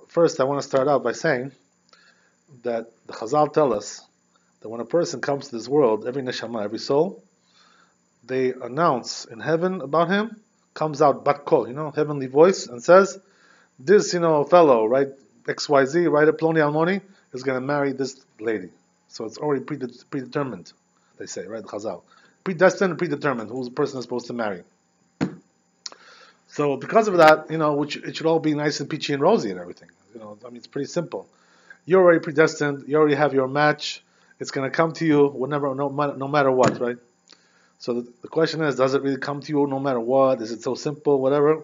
first I want to start out by saying that the Chazal tell us that when a person comes to this world, every neshama, every soul, they announce in heaven about him, comes out bat kol, heavenly voice, and says, this, fellow, right, XYZ, right, Ploni Almoni, is going to marry this lady. So it's already predetermined, they say, right, Chazal. Predestined and predetermined, who the person is supposed to marry. So because of that, which it should all be nice and peachy and rosy and everything. It's pretty simple. You're already predestined. You already have your match. It's going to come to you whenever, no matter what, right? So the question is, does it really come to you no matter what? Is it so simple, whatever?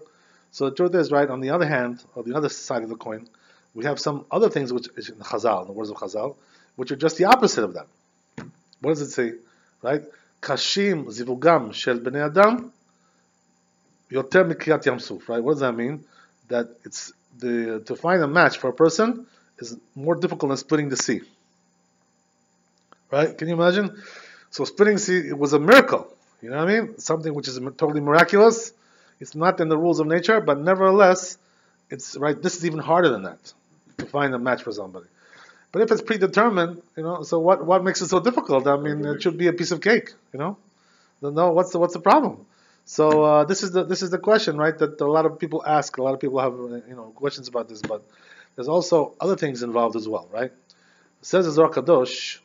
So the truth is, right, on the other hand, or the other side of the coin, we have some other things which is in Chazal, in the words of Chazal, which are just the opposite of that. What does it say? Right? Kashim zivugam shel bnei adam yoter mikriyat yam suf. Right? What does that mean? That it's to find a match for a person is more difficult than splitting the sea. Right? Can you imagine? So splitting sea, it was a miracle. You know what I mean? Something which is totally miraculous. It's not in the rules of nature, but nevertheless, it's right. This is even harder than that, to find a match for somebody. But if it's predetermined, so what makes it so difficult? I mean, it should be a piece of cake, No, what's the problem? So this is the question, right? That a lot of people ask. A lot of people have questions about this, but there's also other things involved as well, right? It says the Zohar Kadosh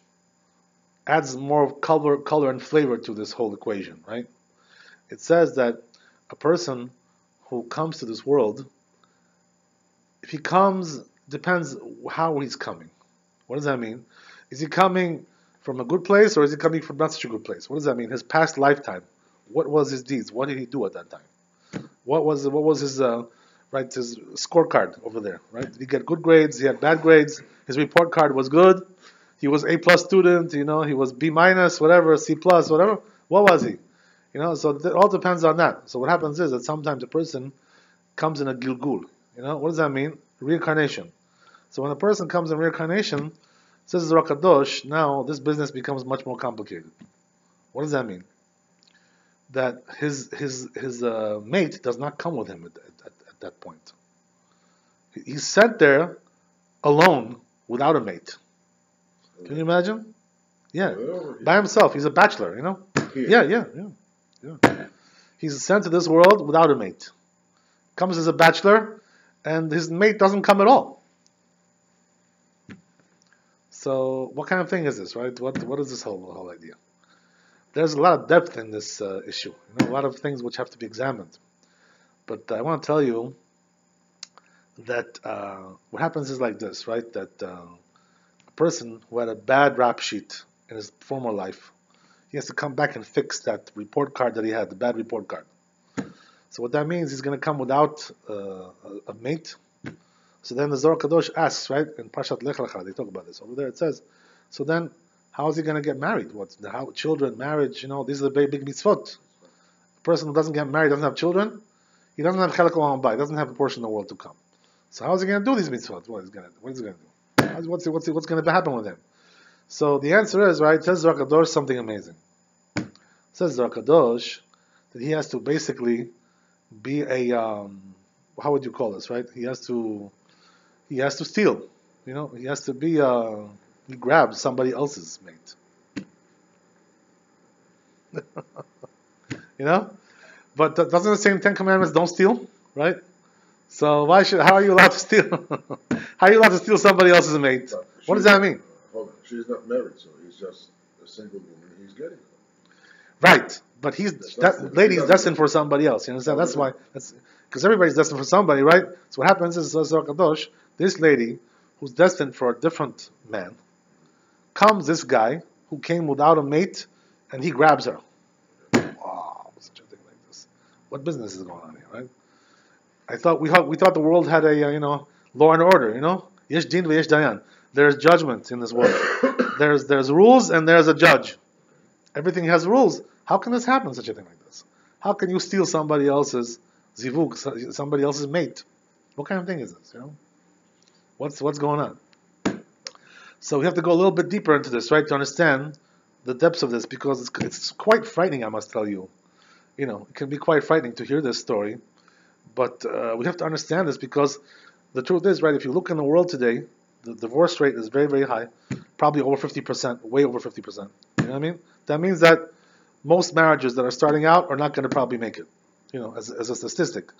adds more color and flavor to this whole equation, right? It says that a person who comes to this world, if he comes, depends how he's coming. What does that mean? Is he coming from a good place, or is he coming from not such a good place? What does that mean? His past lifetime. What was his deeds? What did he do at that time? What was his his scorecard over there? Right? Did he get good grades? He had bad grades. His report card was good. He was A+ student. He was B-, whatever, C+, whatever. What was he? So it all depends on that. So what happens is that sometimes a person comes in a gilgul. What does that mean? Reincarnation. So when a person comes in reincarnation, says the Zohar Kadosh, now this business becomes much more complicated. What does that mean? That his mate does not come with him at that point. He's sent there alone without a mate. Can you imagine? Yeah, by himself. He's a bachelor. Yeah. He's sent to this world without a mate. Comes as a bachelor, and his mate doesn't come at all. So, what kind of thing is this, right? What is this whole idea? There's a lot of depth in this issue. A lot of things which have to be examined. But I want to tell you that what happens is like this, right? That a person who had a bad rap sheet in his former life, he has to come back and fix that report card that he had, the bad report card. So what that means, he's going to come without a mate. So then the Zohar Kadosh asks, right, in Parshat Lech Lecha, they talk about this. Over there it says, so then how is he going to get married? How children, marriage, these are the very big mitzvot. A person who doesn't get married, doesn't have children, he doesn't have chelak olam haba, he doesn't have a portion of the world to come. So how is he going to do these mitzvot? What is he going to do? What's going to happen with him? So the answer is, right, it says Zohar Kadosh something amazing. It says Zohar Kadosh that he has to basically be a, how would you call this, right? He has to steal. He has to be, he grabs somebody else's mate. But doesn't it say in 10 Commandments, don't steal, right? So how are you allowed to steal? How are you allowed to steal somebody else's mate? What does that mean? Hold on, she's not married, so he's just a single woman. He's getting her. Right, but that lady's destined for somebody else. You understand? That's why. Because everybody's destined for somebody, right? So what happens is, Zohar Kadosh, this lady who's destined for a different man, comes this guy who came without a mate, and he grabs her. Wow, such a thing like this. What business is going on here, right? We thought the world had a law and order. Yesh din v'yesh dayan. There's judgment in this world. There's rules and there's a judge. Everything has rules. How can this happen? Such a thing like this? How can you steal somebody else's zivug, somebody else's mate? What kind of thing is this? What's going on? So we have to go a little bit deeper into this, right, to understand the depths of this, because it's quite frightening, I must tell you. It can be quite frightening to hear this story, but we have to understand this because The truth is, right, if you look in the world today, the divorce rate is very, very high, probably over 50%, way over 50%. You know what I mean? That means that most marriages that are starting out are not going to probably make it, as a statistic.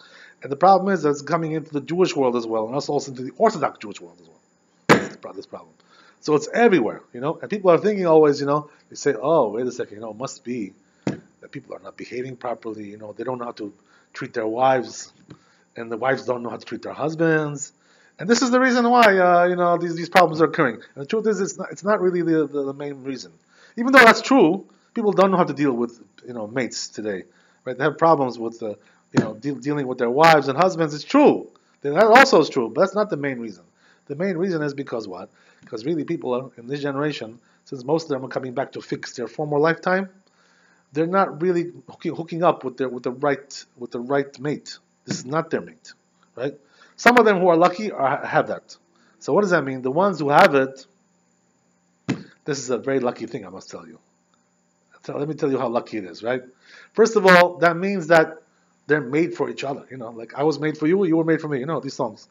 And the problem is that it's coming into the Jewish world as well, and also into the Orthodox Jewish world as well. This problem. So it's everywhere, and people are thinking always, they say, oh, wait a second, it must be that people are not behaving properly, they don't know how to treat their wives, and the wives don't know how to treat their husbands. And this is the reason why, these problems are occurring. And the truth is, it's not really the main reason. Even though that's true, people don't know how to deal with, mates today, right? They have problems with, dealing with their wives and husbands. It's true. That also is true, but that's not the main reason. The main reason is because what? Because really people are, in this generation, since most of them are coming back to fix their former lifetime, they're not really hooking up with the right mate. This is not their mate, right? Some of them who are lucky have that. So what does that mean? The ones who have it, this is a very lucky thing, I must tell you. Let me tell you how lucky it is, right? First of all, that means that they're made for each other. Like I was made for you, you were made for me. These songs.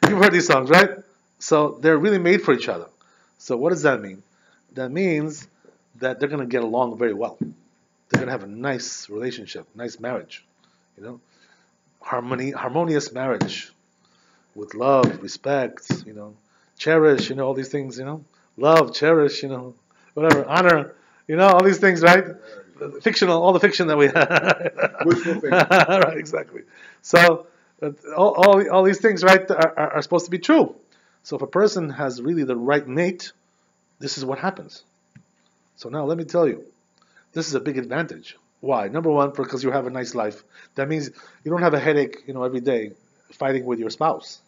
You've heard these songs, right? So they're really made for each other. So what does that mean? That means that they're going to get along very well. They're going to have a nice relationship, nice marriage, harmonious marriage with love, respect, cherish, all these things, love, cherish, whatever, honor, all these things, right? Fictional, all the fiction that we have. Wishful thinking. Right, exactly. So all these things, right, are supposed to be true. So if a person has really the right mate, this is what happens. So now let me tell you, this is a big advantage. Why? Number one, because you have a nice life. That means you don't have a headache, every day fighting with your spouse.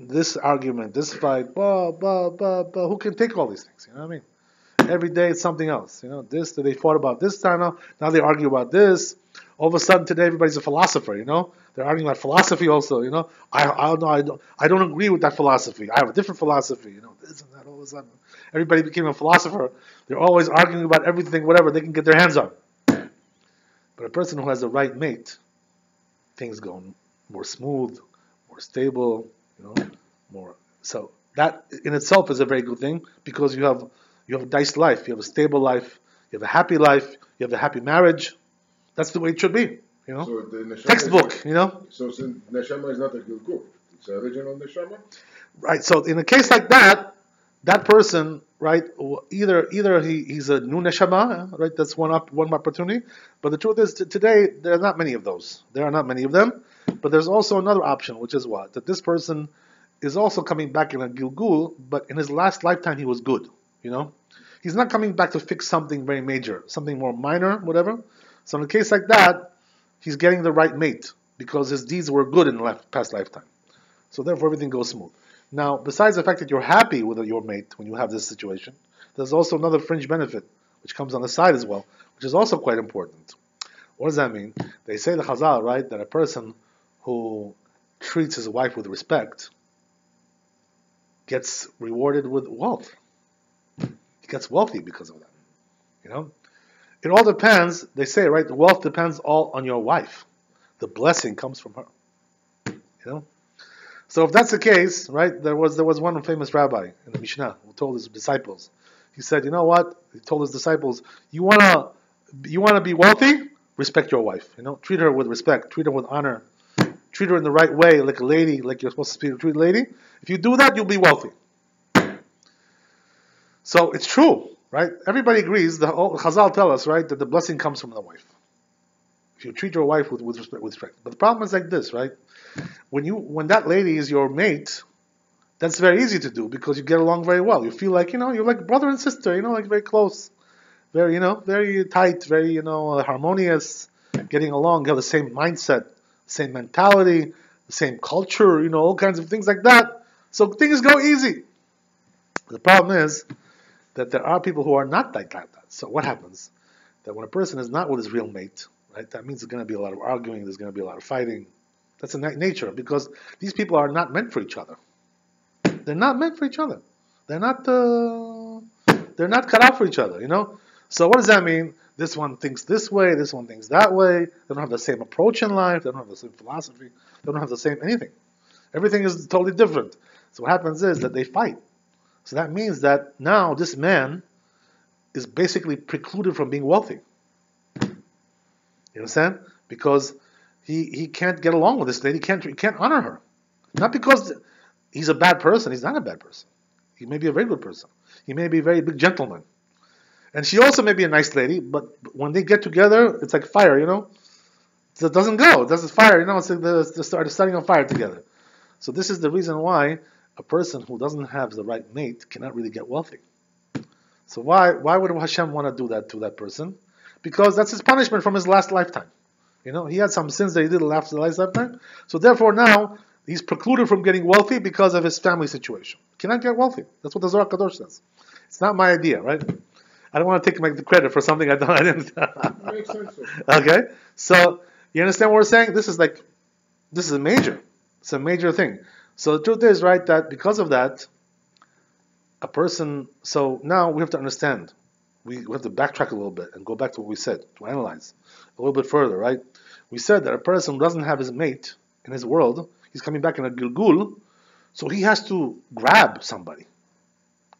This argument, this fight, who can take all these things? You know what I mean? Every day it's something else. They fought about this time now they argue about this. All of a sudden today everybody's a philosopher. They're arguing about philosophy also. I don't agree with that philosophy. I have a different philosophy. This and that. All of a sudden everybody became a philosopher. They're always arguing about everything, whatever they can get their hands on. But a person who has the right mate, things go more smooth, more stable. More. So that in itself is a very good thing because you have a nice life, you have a stable life, you have a happy life, you have a happy marriage. That's the way it should be. So the Textbook. So neshama is not a gilgul; it's the original neshama. Right. So in a case like that person, right, either he's a new neshama, right? That's one opportunity. But the truth is, today there are not many of those. There are not many of them. But there's also another option, which is what? That this person is also coming back in a gilgul, but in his last lifetime he was good. He's not coming back to fix something very major, something more minor, whatever. So in a case like that, he's getting the right mate because his deeds were good in the past lifetime. So therefore everything goes smooth. Now, besides the fact that you're happy with your mate when you have this situation, there's also another fringe benefit, which comes on the side as well, which is also quite important. What does that mean? They say the Chazal, right, that a person who treats his wife with respect gets rewarded with wealth. He gets wealthy because of that. It all depends, they say, right, the wealth depends all on your wife. The blessing comes from her. So if that's the case, right, there was one famous rabbi in the Mishnah who told his disciples, he said, you know what? He told his disciples, you wanna be wealthy? Respect your wife. Treat her with respect, treat her with honor, treat her in the right way, like a lady, like you're supposed to treat a lady. If you do that, you'll be wealthy. So it's true, right? Everybody agrees. The Chazal tell us, right, that the blessing comes from the wife. If you treat your wife with respect. But the problem is like this, right? When that lady is your mate, that's very easy to do because you get along very well. You feel like, you're like brother and sister, like very close, very, very tight, very, harmonious, getting along, you have the same mindset, same mentality, the same culture, all kinds of things like that. So things go easy. The problem is that there are people who are not like that. So what happens? That when a person is not with his real mate, right, that means there's going to be a lot of arguing, there's going to be a lot of fighting. That's the nature, because these people are not meant for each other. They're not meant for each other. They're not cut out for each other, So what does that mean? This one thinks this way, this one thinks that way. They don't have the same approach in life. They don't have the same philosophy. They don't have the same anything. Everything is totally different. So what happens is that they fight. So that means that now this man is basically precluded from being wealthy. You understand? Because he can't get along with this lady. He can't honor her. Not because he's a bad person. He's not a bad person. He may be a very good person. He may be a very big gentleman. And she also may be a nice lady, but when they get together, it's like fire, It doesn't go. It doesn't fire, It's like they're starting on fire together. So this is the reason why a person who doesn't have the right mate cannot really get wealthy. So why would Hashem want to do that to that person? Because that's his punishment from his last lifetime. He had some sins that he did after the last lifetime. So therefore now he's precluded from getting wealthy because of his family situation. Cannot get wealthy. That's what the Zohar Kadosh says. It's not my idea, right? I don't want to take the credit for something I didn't. Makes sense. Okay, so you understand what we're saying? This is major. It's a major thing. So the truth is, right, that because of that, a person. So now we have to understand. We have to backtrack a little bit and go back to what we said to analyze a little bit further, right? We said that a person who doesn't have his mate in his world, he's coming back in a gilgul, so he has to grab somebody,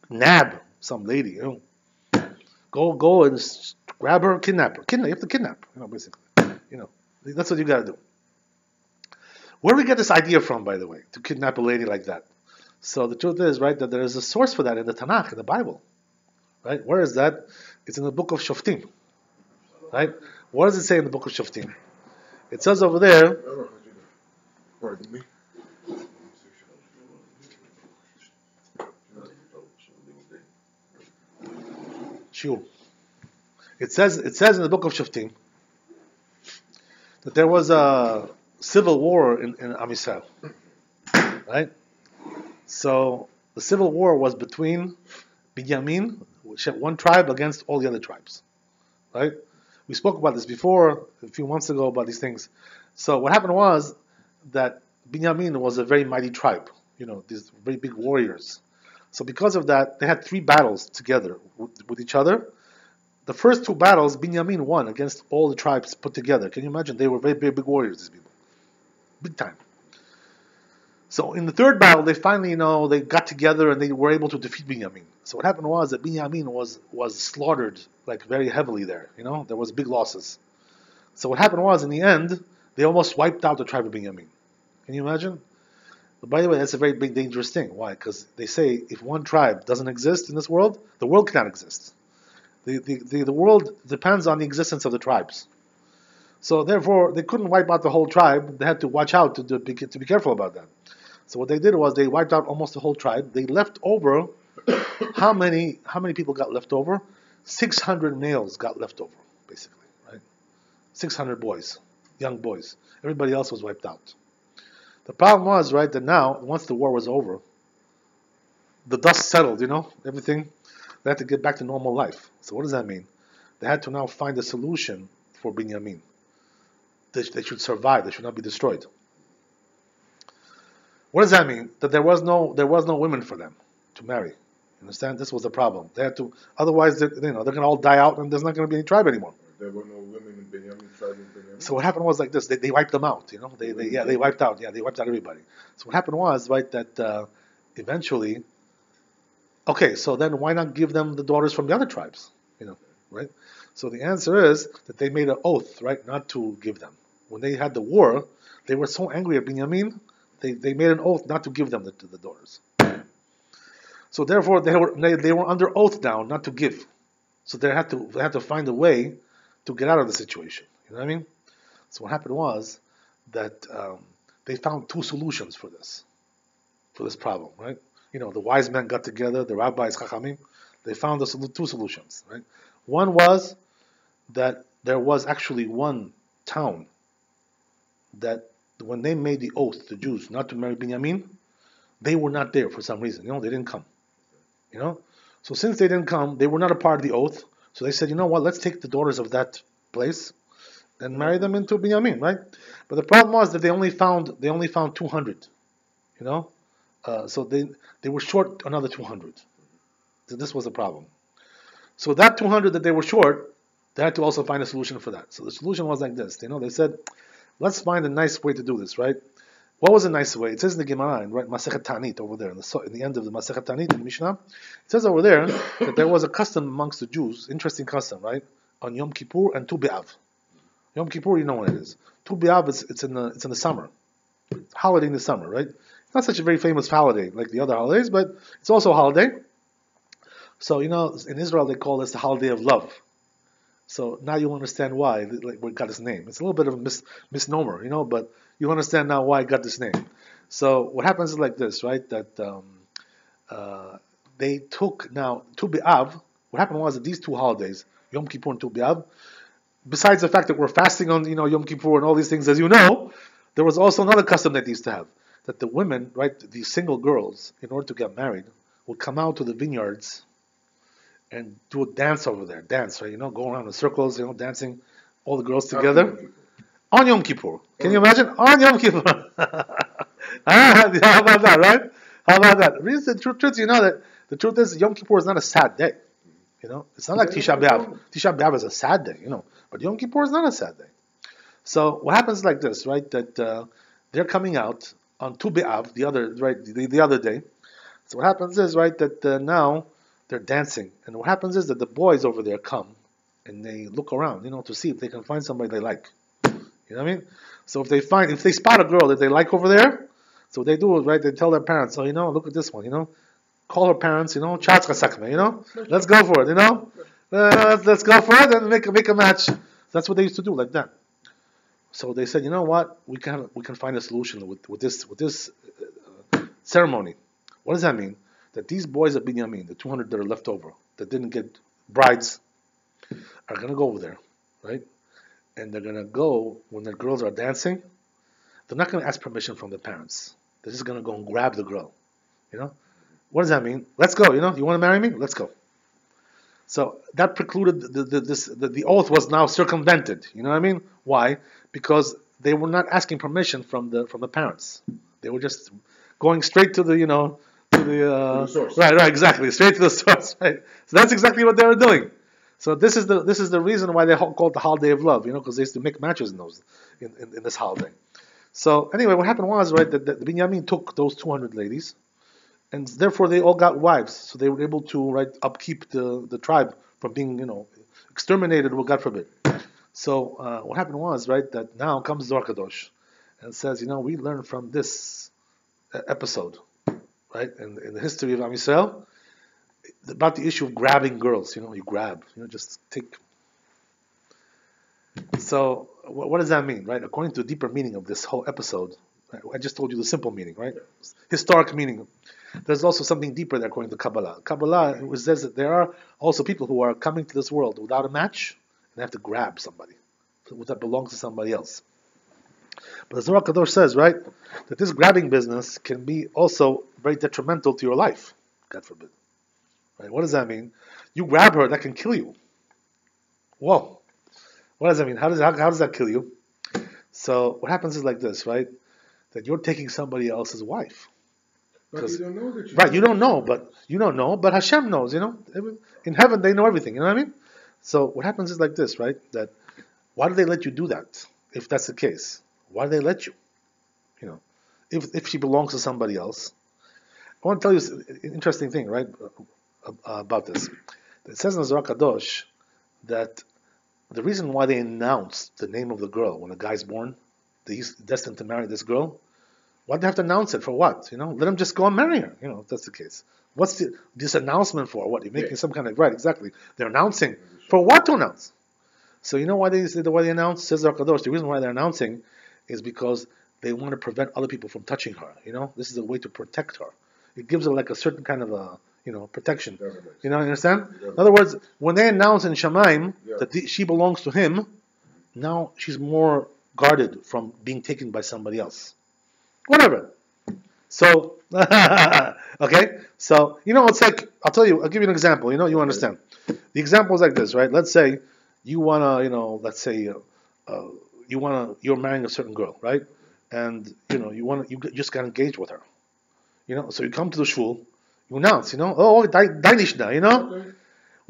nab some lady, Go and grab her, kidnap her. You have to kidnap, basically. That's what you got to do. Where do we get this idea from, by the way, to kidnap a lady like that? So the truth is, right, that there is a source for that in the Tanakh, in the Bible. Right? Where is that? It's in the book of Shoftim. Right? What does it say in the book of Shoftim? It says over there. Pardon me. Sure. It says in the book of Shoftim that there was a civil war in Am Yisrael. Right? So the civil war was between Binyamin, which had one tribe, against all the other tribes. Right? We spoke about this before, a few months ago, about these things. So what happened was that Binyamin was a very mighty tribe. These very big warriors. So because of that, they had 3 battles together with each other. The first 2 battles, Binyamin won against all the tribes put together. Can you imagine? They were very, very big warriors, these people. Big time. So in the 3rd battle, they finally, they got together and they were able to defeat Binyamin. So what happened was that Binyamin was slaughtered like very heavily there. There was big losses. So what happened was, in the end, they almost wiped out the tribe of Binyamin. Can you imagine? But by the way, that's a very big, dangerous thing. Why? Because they say if one tribe doesn't exist in this world, the world cannot exist. The world depends on the existence of the tribes. So therefore, they couldn't wipe out the whole tribe. They had to watch out to be careful about that. So what they did was they wiped out almost the whole tribe. They left over, how many people got left over? 600 males got left over, basically, right? 600 boys, young boys. Everybody else was wiped out. The problem was, right, that now, once the war was over, the dust settled, everything. They had to get back to normal life. So what does that mean? They had to now find a solution for Binyamin. They should survive. They should not be destroyed. What does that mean? That there was no women for them to marry. You understand? This was the problem. They had to. Otherwise, they're going to all die out, and there's not going to be any tribe anymore. There were no women in Binyamin, tribe in Binyamin. So what happened was like this. They wiped them out. They wiped out. Yeah, they wiped out everybody. So what happened was, right, that eventually. Okay, so then why not give them the daughters from the other tribes? Right? So the answer is that they made an oath, right, not to give them. When they had the war, they were so angry at Binyamin, they made an oath not to give them the daughters. So therefore, they were under oath now not to give. So they had to find a way to get out of the situation. You know what I mean? So what happened was that they found 2 solutions for this problem, right? The wise men got together, the rabbis, chachamim, they found 2 solutions, right? One was that there was actually one town that when they made the oath, the Jews, not to marry Binyamin, they were not there for some reason. They didn't come. So since they didn't come, they were not a part of the oath. So they said, you know what, let's take the daughters of that place and marry them into Binyamin, right? But the problem was that they only found 200, so they were short another 200. So this was the problem. So that 200 that they were short, they had to also find a solution for that. So the solution was like this. They said, let's find a nice way to do this, right? What was a nice way? It says in the Gemara, right, Masechet Tanit over there, in the end of the Masechet Tanit in the Mishnah, it says over there that there was a custom amongst the Jews, interesting custom, right, on Yom Kippur and Tu B'Av. Yom Kippur, you know what it is. Tu B'Av, it's in the summer, it's holiday in the summer, right? It's not such a very famous holiday like the other holidays, but it's also a holiday. So in Israel they call this the holiday of love. So now you understand why it got its name. It's a little bit of a misnomer, but you understand now why it got this name. So what happens is like this, right? That they took now Tu B'Av. What happened was that these two holidays, Yom Kippur and Tu B'Av, besides the fact that we're fasting on Yom Kippur and all these things, as you know, there was also another custom that they used to have, that the women, right, these single girls, in order to get married, would come out to the vineyards and do a dance over there, right? Go around in circles, dancing, all the girls together on Yom Kippur. Can you imagine? On Yom Kippur. How about that, right? How about that? The truth, that the truth is Yom Kippur is not a sad day. It's not like Tisha B'Av. Tisha B'Av is a sad day, but Yom Kippur is not a sad day. So what happens is like this, right? That they're coming out on Tu B'Av, the other day. So what happens is, right, that now they're dancing, and what happens is that the boys over there come and they look around, to see if they can find somebody they like. You know what I mean? So if they spot a girl that they like over there, so what they do is, right, they tell their parents, look at this one, call her parents, chatzka sakme, let's go for it, let's go for it and make a match. That's what they used to do, like that. So they said, you know what, we can find a solution with this ceremony. What does that mean? That these boys of Binyamin, the 200 that are left over, that didn't get brides, are going to go over there, right? And they're going to go, when the girls are dancing, they're not going to ask permission from the parents. They're just going to go and grab the girl, What does that mean? Let's go, you want to marry me? Let's go. So that precluded, the oath was now circumvented, you know what I mean? Why? Because they were not asking permission from the parents. They were just going straight to the, to the source. Right, exactly, straight to the source. Right. So that's exactly what they were doing. So this is the reason why they call it the holiday of love, because they used to make matches in this holiday. So anyway, what happened was, right, that Binyamin took those 200 ladies, and therefore they all got wives. So they were able to, right, upkeep the tribe from being, exterminated. Well, God forbid. So what happened was, right, that now comes Zohar Kadosh and says, we learn from this episode, right, in the history of Am Yisrael, about the issue of grabbing girls. You grab, just take. So what does that mean, right? According to the deeper meaning of this whole episode, right, I just told you the simple meaning, right? Historic meaning. There's also something deeper there according to Kabbalah. Kabbalah says that there are also people who are coming to this world without a match and they have to grab somebody that belongs to somebody else. But the Zohar Kadosh says, right, that this grabbing business can be also very detrimental to your life. God forbid. Right? What does that mean? You grab her, that can kill you. Whoa. What does that mean? How does that kill you? So what happens is like this, right? That you're taking somebody else's wife. But you don't know that. Right, you don't know, but Hashem knows, In heaven, they know everything, you know what I mean? So what happens is like this, right? That why do they let you do that? If that's the case, why do they let you? If she belongs to somebody else. I want to tell you an interesting thing, right, about this. It says in the Zohar Kadosh that the reason why they announce the name of the girl when a guy's born, that he's destined to marry this girl, why do they have to announce it? For what? Let him just go and marry her, if that's the case. What's this announcement for? What? You're making some kind of, right, exactly. They're announcing. For what to announce? So why they announce? Says Zohar Kadosh, the reason why they're announcing is because they want to prevent other people from touching her. This is a way to protect her. It gives her like a certain kind of a, protection. You understand? In other words, when they announce in Shemaim that she belongs to him, now she's more guarded from being taken by somebody else. Whatever. So, okay. So, it's like, I'll give you an example. You understand. The example is like this, right? Let's say you want to, you're marrying a certain girl, right? And, you just got engaged with her. So you come to the shul, you announce, Dainishna,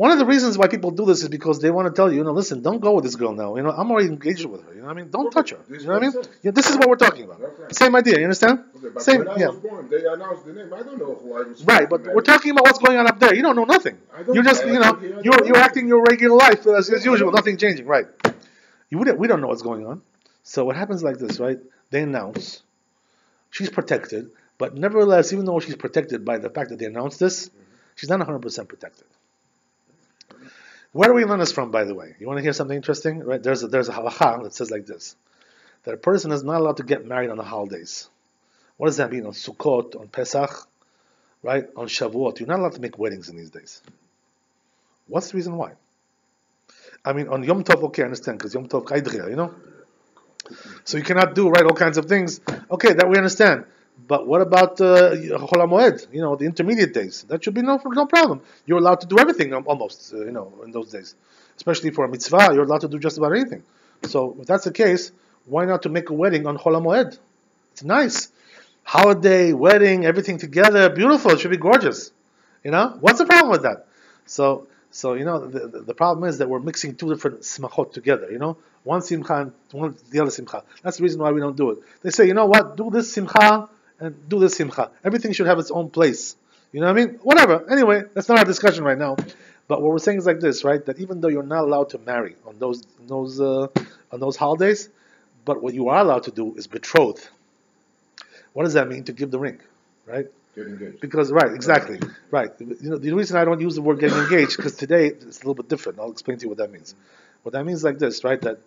One of the reasons why people do this is because they want to tell you, listen, don't go with this girl now. I'm already engaged with her. You know what I mean? Don't touch her. You know what I mean? Yeah, this is what we're talking about. Right. Same idea. You understand? Okay, but Same. when I was born, they announced the name. I don't know who I was. Right, but we're talking about what's going on up there. You don't know nothing. You're just, you're acting your regular life as usual. Nothing changing. Right. We don't know what's going on. So what happens like this, right? They announce she's protected, but nevertheless, even though she's protected by the fact that they announced this, she's not 100% protected. Where do we learn this from, by the way? You want to hear something interesting? Right? There's a halacha that says like this, that a person is not allowed to get married on the holidays. What does that mean? On Sukkot, on Pesach, right? On Shavuot. You're not allowed to make weddings in these days. What's the reason why? I mean, on Yom Tov, okay, I understand, because Yom Tov Kaidriya, So you cannot do, right, all kinds of things. Okay, that we understand. But what about Chol HaMoed, the intermediate days? That should be no problem. You're allowed to do everything almost, in those days. Especially for a mitzvah, you're allowed to do just about anything. So if that's the case, why not to make a wedding on Chol HaMoed? It's nice. Holiday, wedding, everything together, beautiful. It should be gorgeous. What's the problem with that? So the problem is that we're mixing two different simchot together. One simcha and the other simcha. That's the reason why we don't do it. They say, what? Do this simcha and do this simcha. Everything should have its own place. You know what I mean? Whatever. Anyway, that's not our discussion right now. But what we're saying is like this, right? That even though you're not allowed to marry on those holidays, but what you are allowed to do is betroth. What does that mean? To give the ring, right? Get engaged. Because exactly, right. The reason I don't use the word getting engaged because today it's a little bit different. I'll explain to you what that means. What that means is like this, right? That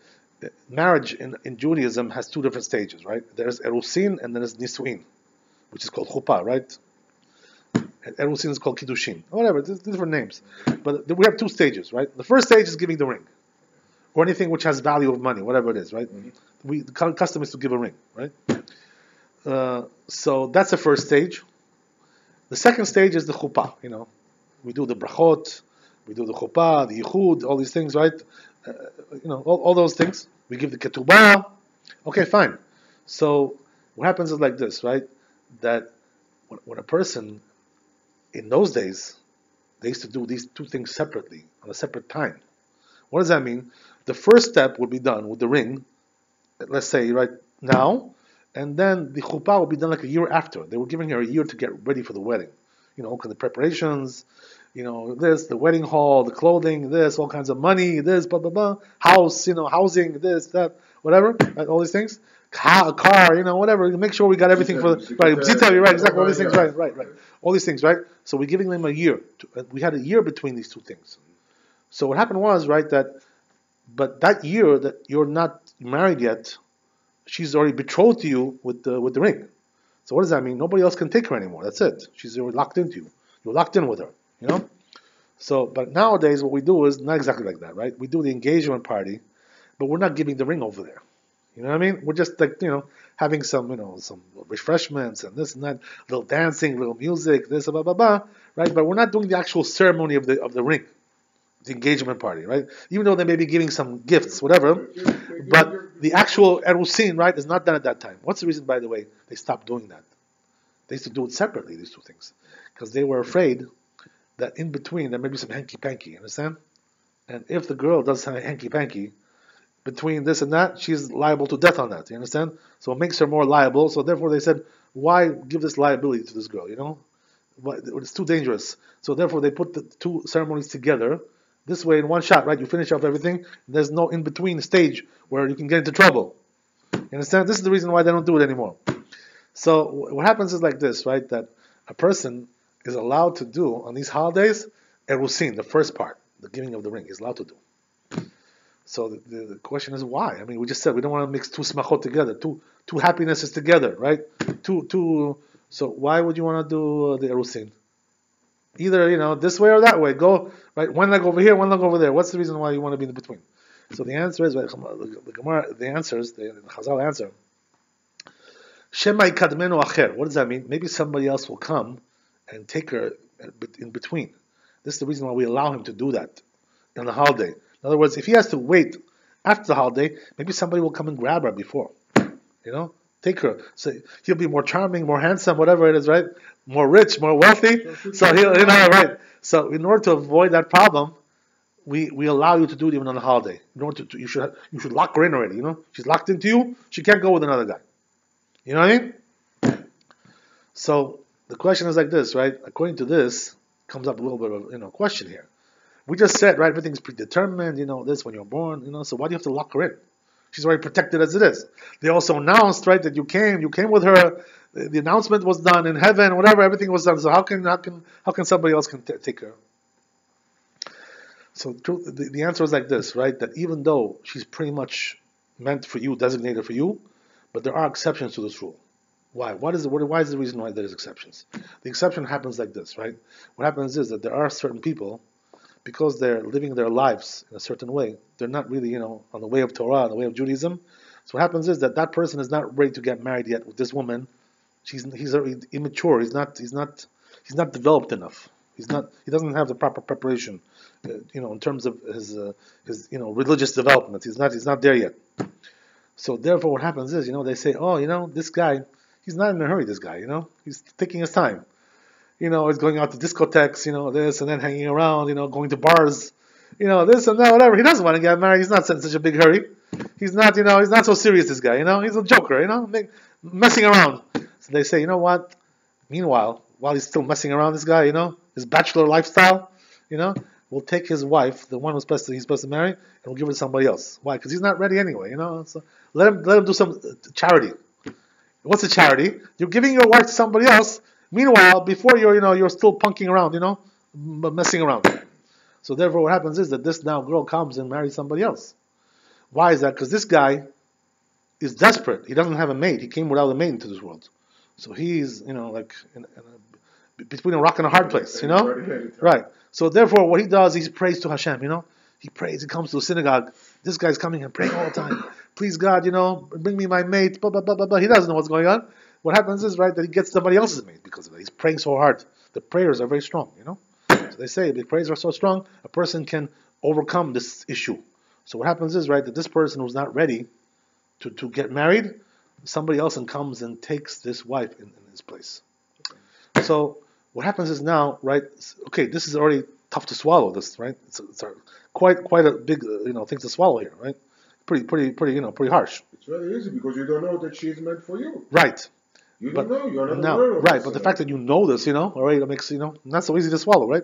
marriage in Judaism has two different stages, right? There's erusin and then there's nisuin, which is called chuppah, right? And erusin is called kiddushin, whatever. There's different names, but we have two stages, right? The first stage is giving the ring, or anything which has value of money, whatever it is, right? The custom is to give a ring, right? So that's the first stage. The second stage is the chuppah. We do the brachot, we do the chuppah, the yichud, all these things, right? All those things. We give the ketubah. Okay, fine. So what happens is like this, right? That when a person, in those days, they used to do these two things separately, on a separate time. What does that mean? The first step would be done with the ring, let's say right now, and then the chuppah will be done like a year after. They were giving her a year to get ready for the wedding. The preparations, this, the wedding hall, the clothing, this, all kinds of money, this, blah, blah, blah, house, housing, this, that, whatever, right, all these things. Car, whatever. Make sure we got everything for right. Right, exactly. All these things, right. All these things, right. So we're giving them a year. We had a year between these two things. So what happened was, right, but that year that you're not married yet, she's already betrothed to you with the ring. So what does that mean? Nobody else can take her anymore. That's it. She's already locked into you. You're locked in with her. So, but nowadays what we do is not exactly like that, right? We do the engagement party, but we're not giving the ring over there. You know what I mean? We're just like, having some, some refreshments and this and that, little dancing, little music, this, blah, blah, blah, right? But we're not doing the actual ceremony of the ring, the engagement party, right? Even though they may be giving some gifts, whatever, but the actual erusin, right, is not done at that time. What's the reason, by the way, they stopped doing that? They used to do it separately, these two things, because they were afraid that in between there may be some hanky-panky, understand? And if the girl does some hanky-panky, between this and that, she's liable to death on that, you understand? So it makes her more liable, so therefore they said, why give this liability to this girl, It's too dangerous. So therefore they put the two ceremonies together, this way in one shot, right? You finish off everything, there's no in-between stage where you can get into trouble. You understand? This is the reason why they don't do it anymore. So what happens is like this, right? That a person is allowed to do, on these holidays, erusin, the first part, the giving of the ring, is allowed to do. So the question is why? I mean, we just said we don't want to mix two smachot together, two happinesses together, right? So why would you want to do the erusin? Either, this way or that way. Go, right? One leg over here, one leg over there. What's the reason why you want to be in between? So the answer is, right, the Gemara, the Chazal answer, Shema ikadmenu acher. What does that mean? Maybe somebody else will come and take her in between. This is the reason why we allow him to do that on the holiday. In other words, if he has to wait after the holiday, maybe somebody will come and grab her before. Take her. So he'll be more charming, more handsome, whatever it is, right? More rich, more wealthy. So he'll, right. So in order to avoid that problem, we allow you to do it even on a holiday. In order you should lock her in already. She's locked into you. She can't go with another guy. You know what I mean? So the question is like this, right? According to this, comes up a little bit of question here. We just said, right, everything's predetermined. This when you're born. So why do you have to lock her in? She's already protected as it is. They also announced, right, that you came with her. The announcement was done in heaven, whatever, everything was done. So how can somebody else take her? So the answer is like this, right? That even though she's pretty much meant for you, designated for you, but there are exceptions to this rule. Why? Why is the reason why there's exceptions? The exception happens like this, right? What happens is that there are certain people, because they're living their lives in a certain way, they're not really, on the way of Torah, on the way of Judaism. So what happens is that person is not ready to get married yet with this woman. He's already immature. He's not developed enough. He doesn't have the proper preparation, in terms of his religious development. He's not there yet. So therefore, what happens is, they say, oh, this guy, he's not in a hurry. This guy, he's taking his time. He's going out to discotheques, this and then hanging around, going to bars, this and that, whatever. He doesn't want to get married. He's not in such a big hurry. He's not, he's not so serious. This guy, he's a joker, messing around. So they say, you know what? Meanwhile, while he's still messing around, this guy, his bachelor lifestyle, we'll take his wife, the one he's supposed to marry, and we'll give it to somebody else. Why? Because he's not ready anyway, So let him do some charity. What's a charity? You're giving your wife to somebody else. Meanwhile, before you're still punking around, messing around. So therefore, what happens is that this now girl comes and marries somebody else. Why is that? Because this guy is desperate. He doesn't have a mate. He came without a mate into this world. So he's, like between a rock and a hard place, Right. So therefore, what he does, he prays to Hashem, He prays. He comes to a synagogue. This guy's coming and praying all the time. Please God, bring me my mate. Blah, blah, blah, blah, blah. He doesn't know what's going on. What happens is, right, that he gets somebody else's mate because of it. He's praying so hard. The prayers are very strong, So they say the prayers are so strong, a person can overcome this issue. So what happens is, right, that this person who's not ready to get married, somebody else comes and takes this wife in his place. So what happens is now, right, okay, this is already tough to swallow, this, right? It's quite a big, thing to swallow here, right? Pretty harsh. It's very easy because you don't know that she's meant for you. Right. You don't know. You're not aware of right, this, but the fact that you know this, already that makes, not so easy to swallow, right?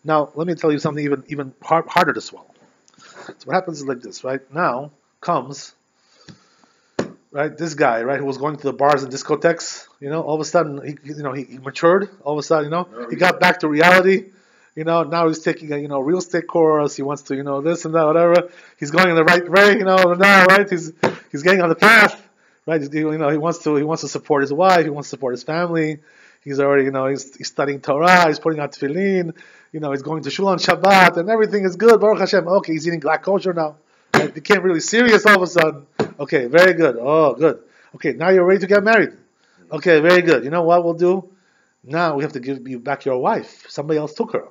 Now, let me tell you something even harder to swallow. So what happens is like this, right? Now comes, right, this guy, right, who was going to the bars and discotheques, all of a sudden, he matured. All of a sudden, he got back to reality. Now he's taking a real estate course. He wants to, this and that, whatever. He's going in the right way, now, right? He's getting on the path. Right, he wants to support his wife. He wants to support his family. He's already, he's studying Torah. He's putting out tefillin. He's going to shul on Shabbat, and everything is good. Baruch Hashem. Okay, he's eating black kosher now. Right? He became really serious all of a sudden. Okay, very good. Oh, good. Okay, now you're ready to get married. Okay, very good. You know what we'll do? Now we have to give you back your wife. Somebody else took her.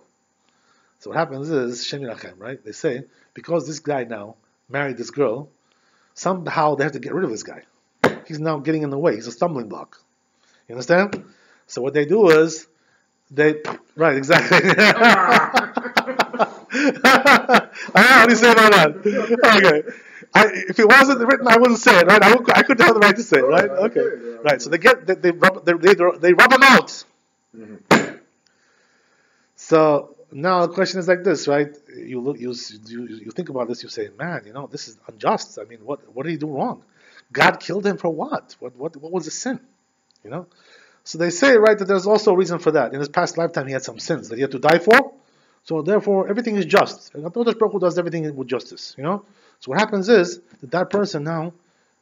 So what happens is Shem Yirachem, right? They say because this guy now married this girl, somehow they have to get rid of this guy. He's now getting in the way. He's a stumbling block. You understand? So what they do is, right, exactly. I how do you say it like that? Okay. If it wasn't written, I wouldn't say it, right? I couldn't have the right to say it, right? Okay. Right. So they rub them out. Mm-hmm. So now the question is like this, right? You think about this. You say, man, this is unjust. I mean, what did he do wrong? God killed him for what? What was the sin? So they say, right, that there's also a reason for that. In his past lifetime, he had some sins that he had to die for. So therefore, everything is just. And HaKadosh Baruch Hu does everything with justice. So what happens is that person now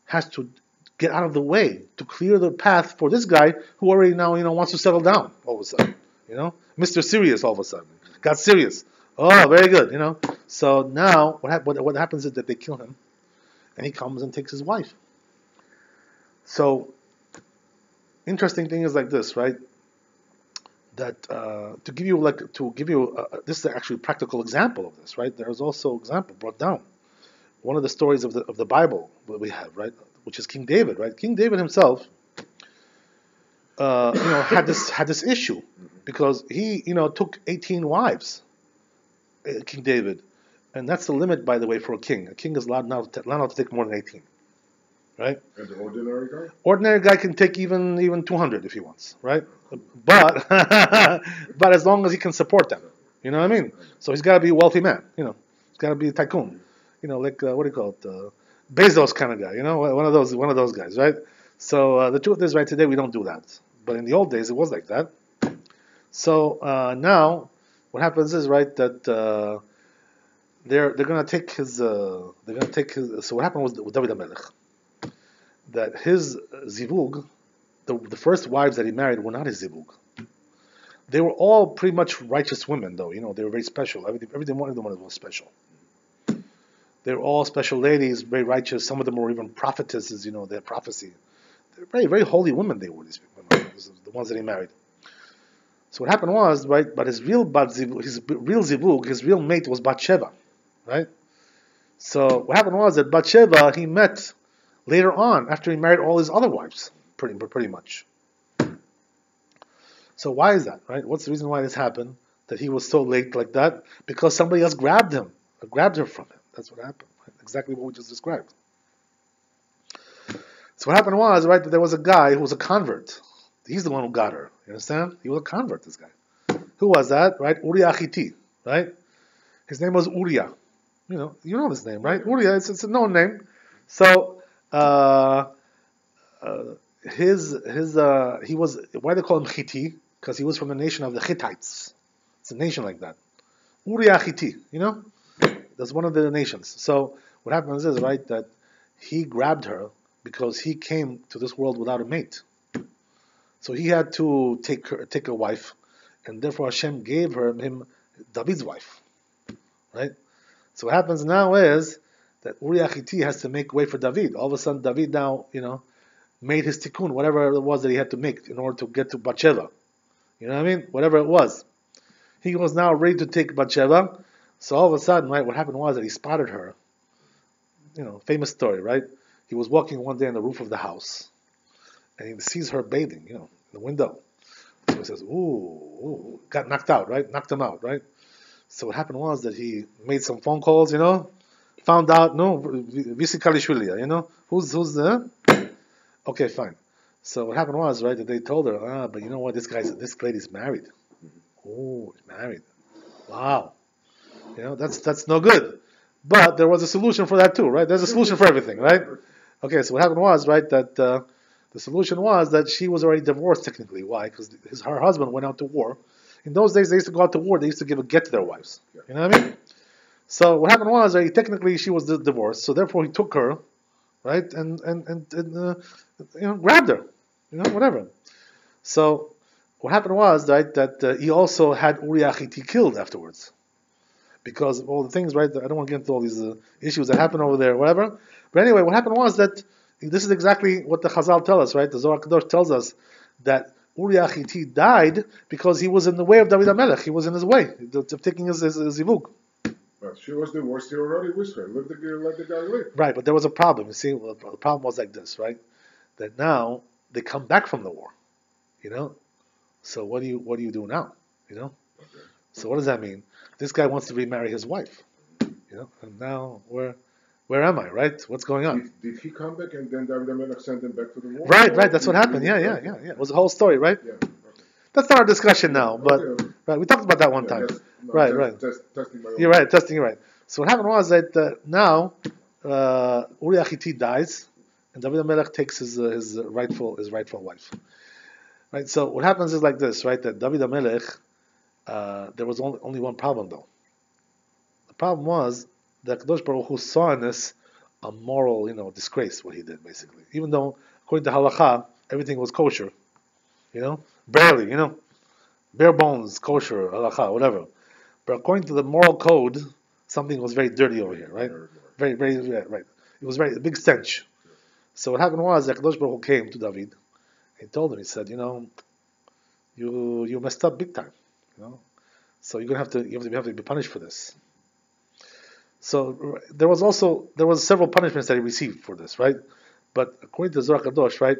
has to get out of the way to clear the path for this guy who already now wants to settle down all of a sudden. Mr. Serious all of a sudden got serious. Oh, very good. So now what happens is that they kill him, and he comes and takes his wife. So, interesting thing is like this, right? That to give you this is actually a practical example of this, right? There is also an example brought down. One of the stories of the Bible that we have, right, which is King David, right? King David himself, had this issue because he took 18 wives, King David, And that's the limit, by the way, for a king. A king is allowed not to take more than 18. Right? And the ordinary guy? Ordinary guy can take even 200 if he wants, right? But but as long as he can support them, you know what I mean? So he's got to be a wealthy man, you know. He's got to be a tycoon, you know, like what do you call it, Bezos kind of guy, you know, one of those guys, right? So the truth is, right, today we don't do that, but in the old days it was like that. So now what happens is, right, that they're gonna take his So what happened was with David HaMelech, that his zivug, the first wives that he married were not his zivug. They were all pretty much righteous women, though. You know, they were very special. Everything one of them was special. They were all special ladies, very righteous. Some of them were even prophetesses. You know, their prophecy. They're very, very holy women. They were these women, the ones that he married. So what happened was, right? But his real zivug, his real mate was Bathsheba, right? So what happened was that Bathsheba he met later on, after he married all his other wives, pretty much. So why is that, right? What's the reason why this happened? That he was so late like that? Because somebody else grabbed her from him. That's what happened. Right? Exactly what we just described. So what happened was, right, that there was a guy who was a convert. He's the one who got her. You understand? He was a convert, this guy. Who was that, right? Uriah Hitti, right? His name was Uriah. You know his name, right? Uriah, it's a known name. So, he was, why they call him Hitti? Because he was from the nation of the Hittites. It's a nation like that. Uriah Hitti, you know? That's one of the nations. So what happens is, right, that he grabbed her because he came to this world without a mate. So he had to take a wife, and therefore Hashem gave him David's wife. Right? So what happens now is that Uriah Hitti has to make way for David. All of a sudden, David now, you know, made his tikkun, whatever it was that he had to make in order to get to Bathsheba. You know what I mean? Whatever it was. He was now ready to take Bathsheba. So all of a sudden, right, what happened was that he spotted her. You know, famous story, right? He was walking one day on the roof of the house, and he sees her bathing, you know, in the window. So he says, ooh, got knocked out, right? Knocked him out, right? So what happened was that he made some phone calls, you know, found out, no, Visi Kalishvili, you know, who's the, okay, fine. So what happened was, right, that they told her, but you know what, this lady's married. Oh, married. Wow. You know, that's no good. But there was a solution for that too, right? There's a solution for everything, right? Okay, so what happened was, right, that the solution was that she was already divorced technically. Why? Because her husband went out to war. In those days, they used to go out to war. They used to give a get to their wives. You know what I mean? So what happened was, technically, she was divorced. So therefore, he took her, right, and you know, grabbed her, you know, whatever. So what happened was, right, that he also had Uriah Hitti killed afterwards, because of all the things, right. I don't want to get into all these issues that happened over there, whatever. But anyway, what happened was that this is exactly what the Chazal tell us, right? The Zohar Kadosh tells us that Uriah Hitti died because he was in the way of David HaMelech. He was in his way of taking his zivug. But she was divorced. He already with her. Let the guy live. Right, but there was a problem. You see, the problem was like this, right? That now they come back from the war, you know. So what do you do now, you know? Okay. So what does that mean? This guy wants to remarry his wife, you know. And now where am I, right? What's going on? Did he come back and then David HaMelech sent him back to the war? Right. That's what happened. Yeah. It was a whole story, right? Yeah. Okay. That's not our discussion now, but Okay. right, we talked about that one time. Right. Testing my own. You're right. Testing. You're right. So what happened was that now Uriah Hitti dies, and David HaMelech takes his rightful wife. Right. So what happens is like this, right? That David HaMelech, there was only one problem though. The problem was that Kadosh Baruch Hu saw in this a moral, you know, disgrace what he did basically. Even though according to Halacha everything was kosher, you know, barely, you know, bare bones kosher Halacha whatever. But according to the moral code, something was very dirty over here, right? Very, very, yeah, right. It was a big stench. So what happened was that Kadosh Baruch Hu came to David. He told him, he said, you know, you messed up big time, you know. So you have to be punished for this. So there was several punishments that he received for this, right? But according to Zohar Kadosh, right,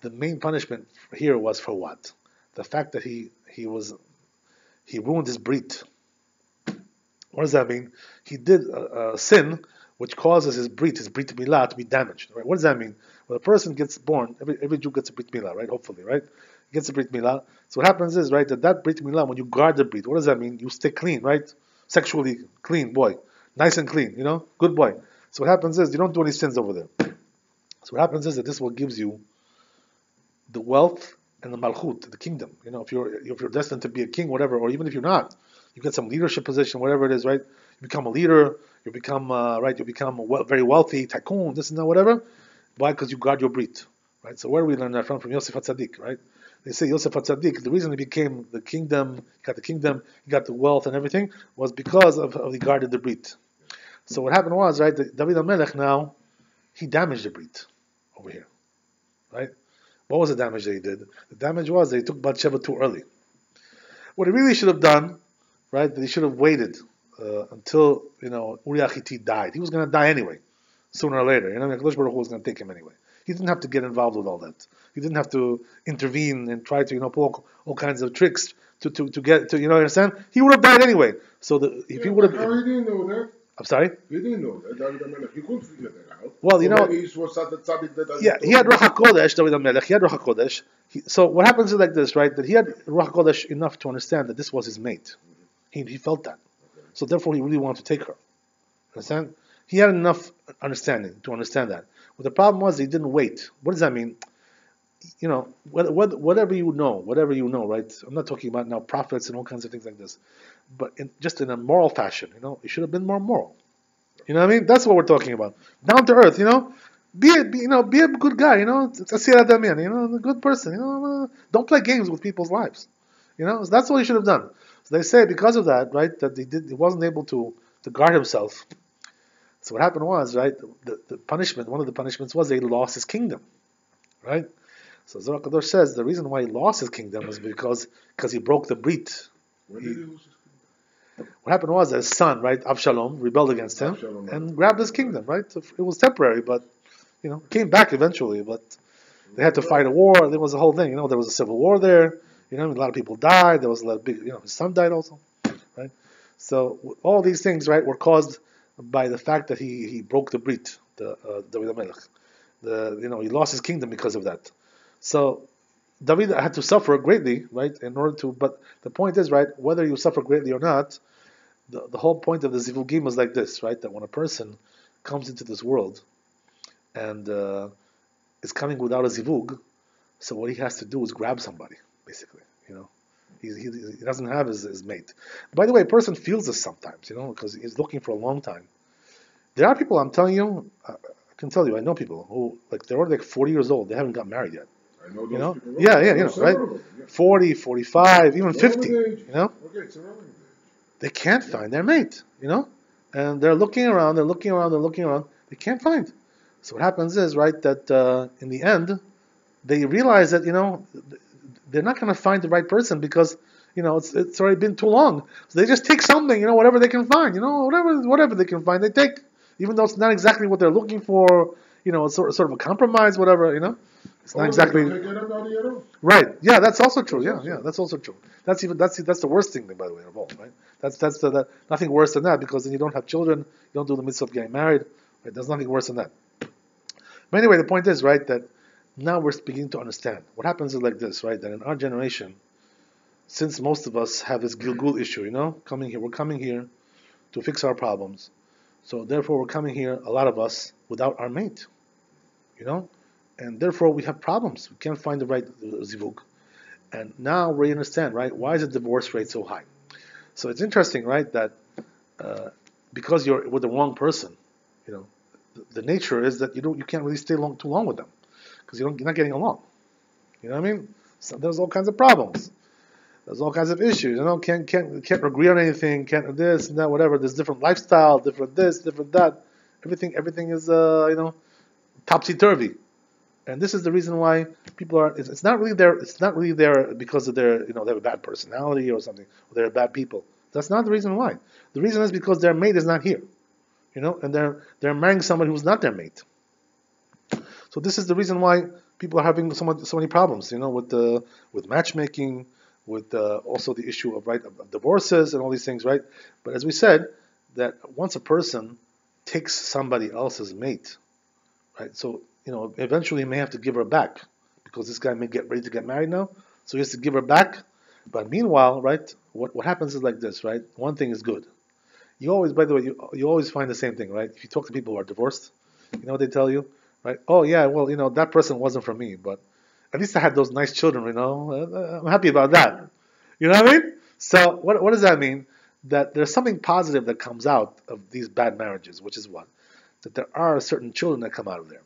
the main punishment here was for what? The fact that he ruined his brit. What does that mean? He did a sin which causes his brit milah, to be damaged. Right? What does that mean? When a person gets born, every Jew gets a brit milah, right? Hopefully, right? He gets a brit milah. So what happens is, right, that brit milah, when you guard the brit, what does that mean? You stay clean, right? Sexually clean boy, nice and clean, good boy. So what happens is you don't do any sins over there. So what happens is that this what gives you the wealth and the malchut, the kingdom. If you're destined to be a king, whatever, or even if you're not, you get some leadership position, whatever it is, right? You become a leader, you become right, you become a very wealthy tycoon, this and that, whatever. Why? Because you guard your brit, right? So where do we learn that from? From Yosef HaTzadik, right? They say Yosef HaTzadik, the reason he became the kingdom, he got the wealth and everything, was because of he guarded the brit. So what happened was, right, that David HaMelech now, he damaged the brit over here, right? What was the damage that he did? The damage was that he took Bathsheba too early. What he really should have done, right, that he should have waited until, Uriah Hittite died. He was going to die anyway, sooner or later. Hakadosh Baruch Hu was going to take him anyway. He didn't have to get involved with all that. He didn't have to intervene and try to, pull all kinds of tricks to get to, understand? He would have died anyway. So if he would have... How he didn't know that? I'm sorry? He didn't know that. David HaMelech, he couldn't figure that out. Well, maybe he was the tzaddik that yeah, he had Ruach HaKodesh, David HaMelech, he had Ruach HaKodesh. So what happens is like this, right, that he had Ruach HaKodesh enough to understand that this was his mate. He felt that. So therefore he really wanted to take her. Understand? He had enough understanding to understand that. But the problem was he didn't wait. What does that mean? Whatever you know, right? I'm not talking about now prophets and all kinds of things like this. But just in a moral fashion, it should have been more moral. You know what I mean? That's what we're talking about. Down to earth, Be a good guy, a good person, Don't play games with people's lives. So that's what he should have done. So they say because of that, right, that he wasn't able to guard himself. So what happened was, right, the punishment, one of the punishments was that he lost his kingdom. Right? So Zohar Kadosh says the reason why he lost his kingdom is because he broke the brit. When did he lose his kingdom? What happened was that his son, right, Avshalom, rebelled against him and grabbed his kingdom, right? So it was temporary, but, came back eventually, but they had to fight a war. There was a whole thing, there was a civil war there, a lot of people died. There was a lot of big, his son died also, right? So all these things, right, were caused by the fact that he broke the brit, the David HaMelech. He lost his kingdom because of that. So David had to suffer greatly, right, but the point is, right, whether you suffer greatly or not, the whole point of the zivugim is like this, right, that when a person comes into this world and is coming without a zivug, so what he has to do is grab somebody, basically, He doesn't have his mate. By the way, a person feels this sometimes, because he's looking for a long time. There are people, I'm telling you, I can tell you, I know people who, they're already 40 years old, they haven't got married yet. I know those people. Yeah, right? 40, 45, even 50, Okay, it's a relevant age. They can't find their mate, and they're looking around, they can't find. So what happens is, right, that in the end, they realize that, they're not going to find the right person because, it's already been too long. So they just take something, whatever they can find, whatever they can find, they take, even though it's not exactly what they're looking for, it's sort of a compromise, whatever, It's not exactly right. Yeah, that's also true. Yeah, that's also true. That's the worst thing, by the way, of all, right? That's nothing worse than that, because then you don't have children, you don't do the mitzvah of getting married. Right? There's nothing worse than that. But anyway, the point is, right, that now we're beginning to understand. What happens is like this, right? That in our generation, since most of us have this Gilgul issue, we're coming here to fix our problems. So therefore, we're coming here, a lot of us, without our mate, and therefore we have problems. We can't find the right zivug. And now we understand, right? Why is the divorce rate so high? So it's interesting, right, that because you're with the wrong person, the nature is that you can't really stay too long with them because you're not getting along. You know what I mean? So there's all kinds of problems. There's all kinds of issues. Can't agree on anything. Can't this and that, whatever. There's different lifestyle, different this, different that. Everything is topsy turvy. And this is the reason why people are. It's not really there. It's not really there because of their, they have a bad personality or something. Or they're bad people. That's not the reason why. The reason is because their mate is not here, and they're marrying somebody who's not their mate. So this is the reason why people are having so many problems, with matchmaking, with also the issue of of divorces and all these things, right? But as we said, that once a person takes somebody else's mate, right? So eventually he may have to give her back because this guy may get ready to get married now, so he has to give her back. But meanwhile, right? What happens is like this, right? One thing is good. You always, by the way, you always find the same thing, right? If you talk to people who are divorced, you know what they tell you, right? Oh yeah, well, that person wasn't for me, but at least I had those nice children, I'm happy about that. You know what I mean? So what does that mean? That there's something positive that comes out of these bad marriages, which is what? That there are certain children that come out of there.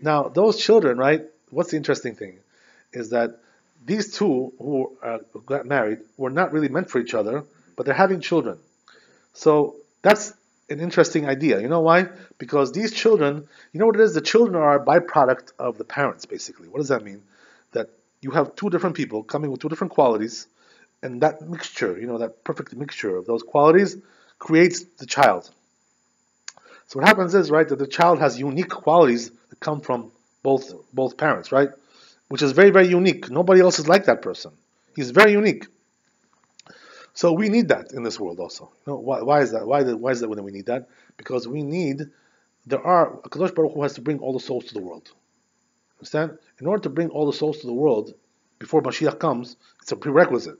Now, those children, right? What's the interesting thing is that these two who got married were not really meant for each other, but they're having children. So that's an interesting idea. You know why? Because these children, you know what it is? The children are a byproduct of the parents, basically. What does that mean? That you have two different people coming with two different qualities, and that mixture, that perfect mixture of those qualities creates the child. So what happens is, right, that the child has unique qualities that come from both parents, right? Which is very, very unique. Nobody else is like that person. He's very unique. So we need that in this world also. Why is that? Why is that when we need that? Because Kadosh Baruch Hu has to bring all the souls to the world. Understand? In order to bring all the souls to the world before Mashiach comes, it's a prerequisite.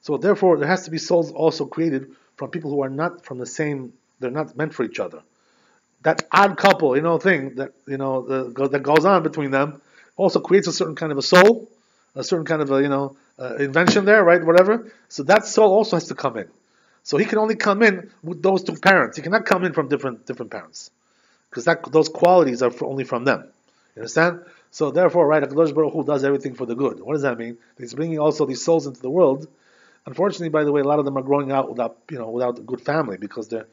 So therefore, there has to be souls also created from people who are not from the same. They're not meant for each other. That odd couple, thing that that goes on between them, also creates a certain kind of a soul, a certain kind of a invention there, right? Whatever. So that soul also has to come in. So he can only come in with those two parents. He cannot come in from different parents, because those qualities are only from them. You understand? So therefore, right, HaKadosh Baruch Hu does everything for the good. What does that mean? He's bringing also these souls into the world. Unfortunately, by the way, a lot of them are growing out without a good family, because they're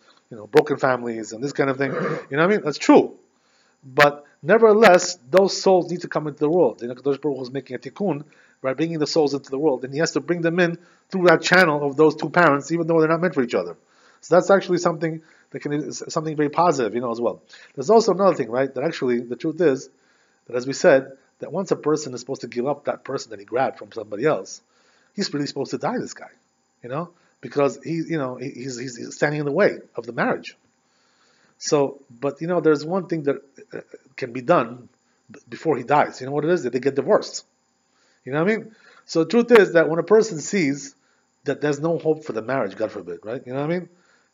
broken families and this kind of thing. You know what I mean? That's true. But nevertheless, those souls need to come into the world. Kadosh Baruch Hu is making a tikkun by bringing the souls into the world, and he has to bring them in through that channel of those two parents, even though they're not meant for each other. So that's actually something something very positive, as well. There's also another thing, right? That actually the truth is that, as we said, that once a person is supposed to give up that person that he grabbed from somebody else, he's really supposed to die. This guy, because he's standing in the way of the marriage. So, but there's one thing that can be done before he dies. You know what it is? That they get divorced. You know what I mean? So the truth is that when a person sees that there's no hope for the marriage, God forbid, right? You know what I mean?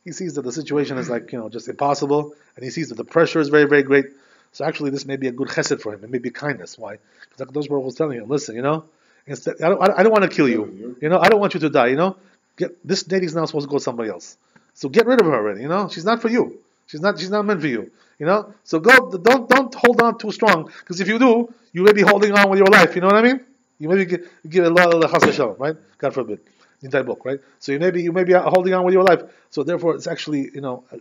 He sees that the situation is just impossible, and he sees that the pressure is very, very great. So actually, this may be a good chesed for him. It may be kindness. Why? Because HaKadosh Baruch Hu is telling him, listen, instead, I don't want to kill you. I don't want you to die. This lady's now supposed to go to somebody else. So get rid of her already. She's not for you. She's not meant for you. So don't hold on too strong, because if you do, you may be holding on with your life. You know what I mean? You maybe give a lot of the chas v'shalom, right? God forbid, in that book, right? So you may be holding on with your life. So therefore, it's actually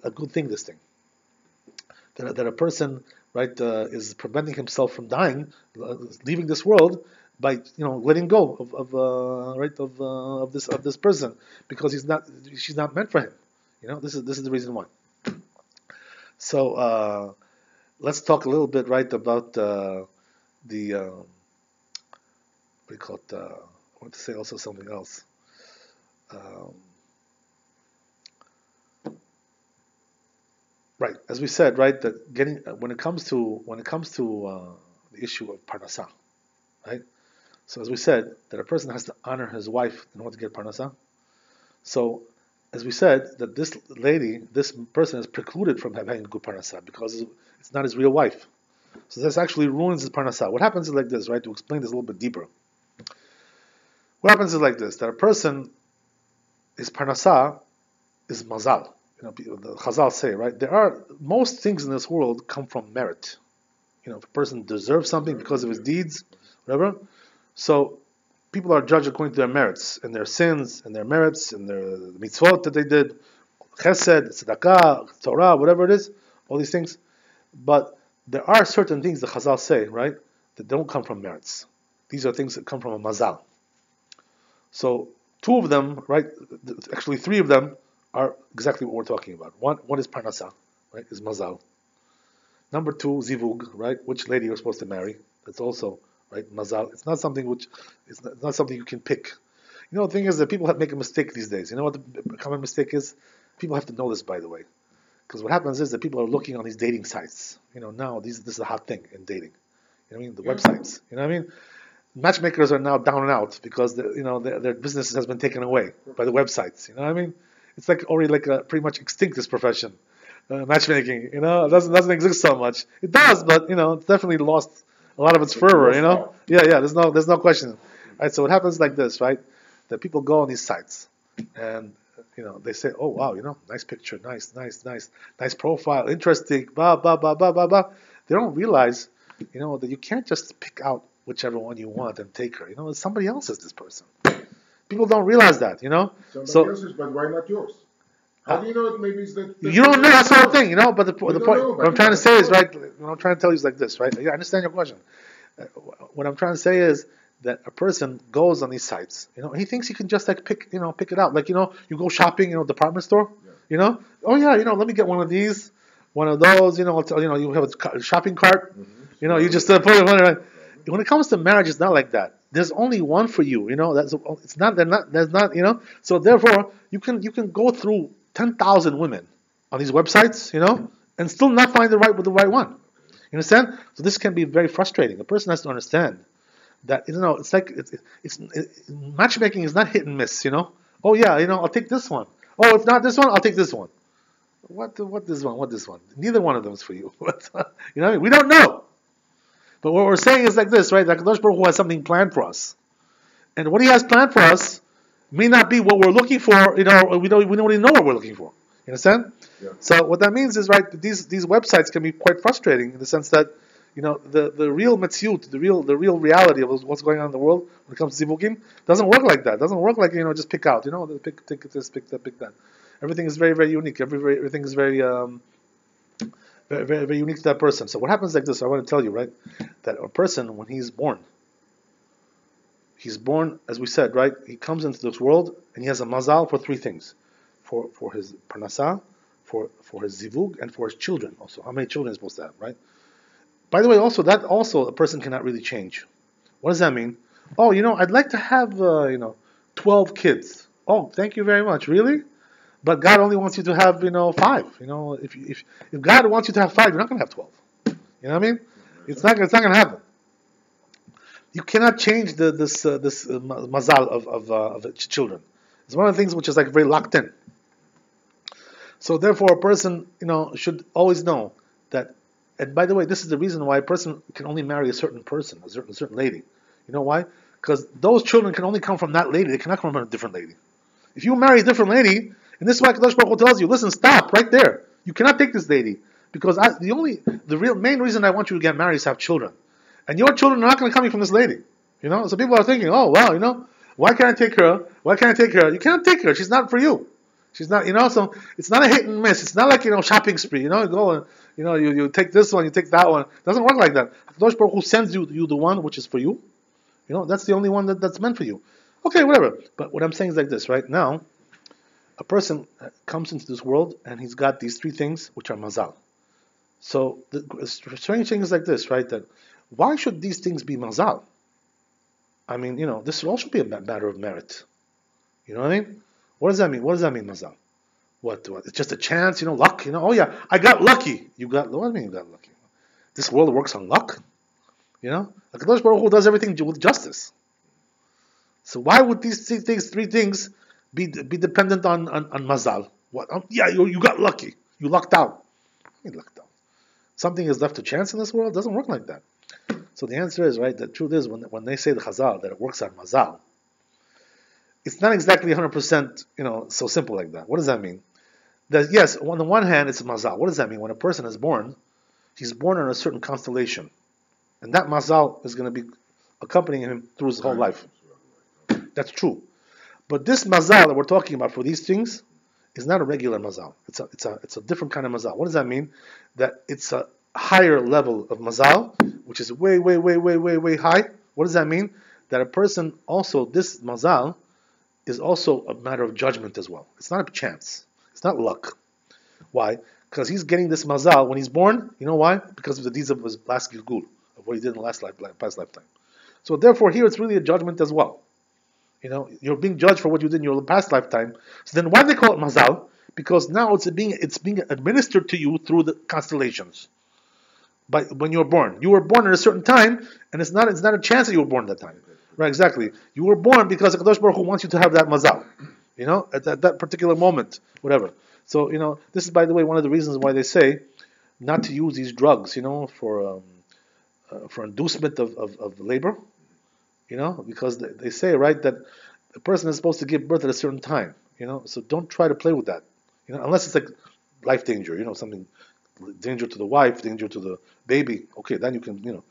a good thing. This thing that a person, right, is preventing himself from dying, leaving this world by letting go of this person, because she's not meant for him. This is the reason why. So let's talk a little bit, right, about the what do you call it? I want to say also something else. Right, as we said, right, that when it comes to the issue of parnasah, right? So as we said, that a person has to honor his wife in order to get parnasah. So as we said, that this person is precluded from having good parnasah because it's not his real wife. So this actually ruins his parnasah. What happens is like this, right? To explain this a little bit deeper. What happens is like this, that a person, his parnasah is mazal. The Chazal say, right? Most things in this world come from merit. If a person deserves something because of his deeds, whatever. So people are judged according to their merits and their sins and their merits and their mitzvot that they did, chesed, tzedakah, Torah, whatever it is, all these things. But there are certain things the Chazal say, right, that don't come from merits. These are things that come from a mazal. So two of them, right, actually three of them are exactly what we're talking about. One is parnasah, right, is mazal. Number two, zivug, right, which lady you're supposed to marry. That's also, right, mazal. It's not something you can pick. You know, the thing is that people have make a mistake these days. You know what the common mistake is? People have to know this, by the way. Because what happens is that people are looking on these dating sites. You know, now this is a hot thing in dating. You know what I mean? The websites. You know what I mean? Matchmakers are now down and out because their business has been taken away by the websites. You know what I mean? It's like already like a pretty much extinct this profession, matchmaking. You know, it doesn't exist so much. It does, but it's definitely lost a lot of its fervor. You know? Yeah. There's no question. All right. So what happens like this, right? That people go on these sites and they say, oh wow, nice picture, nice profile, interesting, blah blah blah blah blah blah. They don't realize, that you can't just pick out whichever one you want and take her. Somebody else is this person. People don't realize that. Somebody else's, but why not yours? How do you know it? Maybe it's that. You don't know. That's the whole thing. But the point. What I'm trying to say is right. What I'm trying to tell you is like this, right? I understand your question. What I'm trying to say is that a person goes on these sites, he thinks he can just like pick it out. Like, you go shopping, department store, oh yeah, let me get one of these, one of those, you have a shopping cart, you just put it on it. When it comes to marriage, it's not like that. There's only one for you, there's not, so therefore you can go through 10,000 women on these websites, and still not find the right one. You understand? So this can be very frustrating. A person has to understand that it's like matchmaking is not hit and miss. Oh yeah, I'll take this one. Oh, if not this one, I'll take this one. What this one? What this one? Neither one of them is for you. We don't know. But what we're saying is like this, right? That Kadosh Baruch Hu has something planned for us, and what He has planned for us may not be what we're looking for. We don't really know what we're looking for. You understand? Yeah. So what that means is, right, these websites can be quite frustrating in the sense that the real metziut, the real reality of what's going on in the world when it comes to zivukim doesn't work like that. It doesn't work like just pick out. Pick this, pick that, pick that. Everything is very, very unique. Everything is very, very, very, very unique to that person. So what happens like this? I want to tell you, right, that a person when he's born, as we said, right, he comes into this world and he has a mazal for three things, for his parnasah, for his zivug, and for his children. Also, how many children is supposed to have, right? By the way, also a person cannot really change. What does that mean? Oh, I'd like to have 12 kids. Oh, thank you very much. Really? But God only wants you to have 5. If God wants you to have 5, you're not going to have 12. You know what I mean? It's not going to happen. You cannot change this mazal of children. It's one of the things which is like very locked in. So therefore, a person should always know that. And by the way, this is the reason why a person can only marry a certain person, a certain lady. You know why? Because those children can only come from that lady. They cannot come from a different lady. If you marry a different lady, and this is why Kadosh Baruch Hu tells you, listen, stop right there. You cannot take this lady. Because the main reason I want you to get married is to have children. And your children are not going to come from this lady. So people are thinking, oh, wow, why can't I take her? Why can't I take her? You can't take her. She's not for you. She's not, so it's not a hit and miss. It's not like, shopping spree. You go and, you take this one, you take that one. It doesn't work like that. Kadosh Baruch Hu sends you the one which is for you. That's the only one that's meant for you. Okay, whatever. But what I'm saying is like this, right? Now, a person comes into this world and he's got these three things which are mazal. So the strange thing is like this, right? That why should these things be mazal? I mean, this all should be a matter of merit. You know what I mean? What does that mean? What does that mean, mazal? What? It's just a chance, luck. Oh yeah, I got lucky. What do you mean you got lucky? This world works on luck. The Kadosh Baruch Hu does everything with justice. So why would these three things be dependent on mazal? What? Yeah, you got lucky. You lucked out. You lucked out. Something is left to chance in this world. It doesn't work like that. So the answer is, right, the truth is when they say the Chazal that it works on mazal, it's not exactly 100%, so simple like that. What does that mean? That yes, on the one hand, it's mazal. What does that mean? When a person is born, he's born in a certain constellation, and that mazal is going to be accompanying him through his whole life. That's true. But this mazal that we're talking about for these things is not a regular mazal. It's a different kind of mazal. What does that mean? That it's a higher level of mazal, which is way, way, way, way, way, way high. What does that mean? That a person also, this mazal is also a matter of judgment as well. It's not a chance. It's not luck. Why? Because he's getting this mazal when he's born. You know why? Because of the deeds of his last gilgul, of what he did in the past lifetime. So therefore, here it's really a judgment as well. You're being judged for what you did in your past lifetime. So then why do they call it mazal? Because now it's being administered to you through the constellations. But when you were born at a certain time, and it's not a chance that you were born at that time. Right, exactly. You were born because Kadosh Baruch Hu wants you to have that mazal. At that particular moment, whatever. So, this is, by the way, one of the reasons why they say not to use these drugs, for inducement of labor, because they say, right, that the person is supposed to give birth at a certain time, so don't try to play with that, unless it's like life danger, something danger to the wife, danger to the baby, okay, then you can,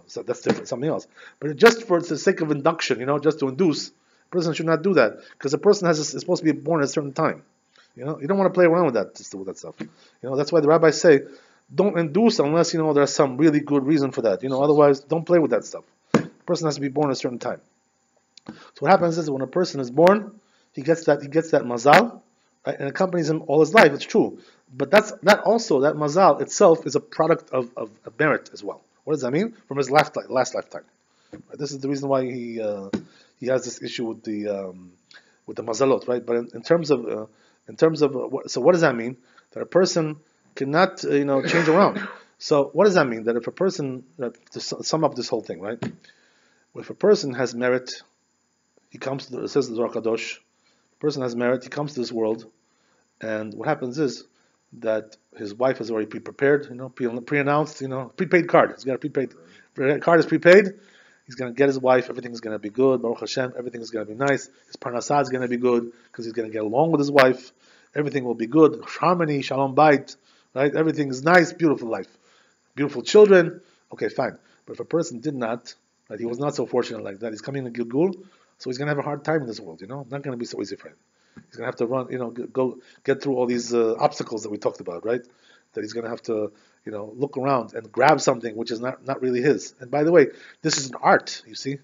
so that's different, something else. But just for the sake of induction, just to induce, a person should not do that, because a person is supposed to be born at a certain time. You don't want to play around with that stuff. That's why the rabbis say, don't induce unless there's some really good reason for that. Otherwise, don't play with that stuff. A person has to be born at a certain time. So what happens is when a person is born, he gets that mazal, right, and it accompanies him all his life. It's true, but that mazal itself is a product of merit as well. What does that mean? From his last lifetime. Right? This is the reason why he has this issue with the mazalot, right? But in terms of so what does that mean? That a person cannot change around. So what does that mean? That if a person, to sum up this whole thing, right? If a person has merit, he comes to it says the Zohar Kadosh, a person has merit, he comes to this world, and what happens is that his wife has already prepared, pre-announced, prepaid card. He's got a prepaid card is prepaid. He's going to get his wife. Everything's going to be good. Baruch Hashem. Everything is going to be nice. His parnasah is going to be good because he's going to get along with his wife. Everything will be good. Harmony, shalom bait, right? Everything is nice, beautiful life, beautiful children. Okay, fine. But if a person did not, right, he was not so fortunate like that. He's coming to Gilgul, so he's going to have a hard time in this world. Not going to be so easy for him. He's going to have to run, go get through all these obstacles that we talked about, right? That he's going to have to, look around and grab something which is not really his. And by the way, this is an art, you see.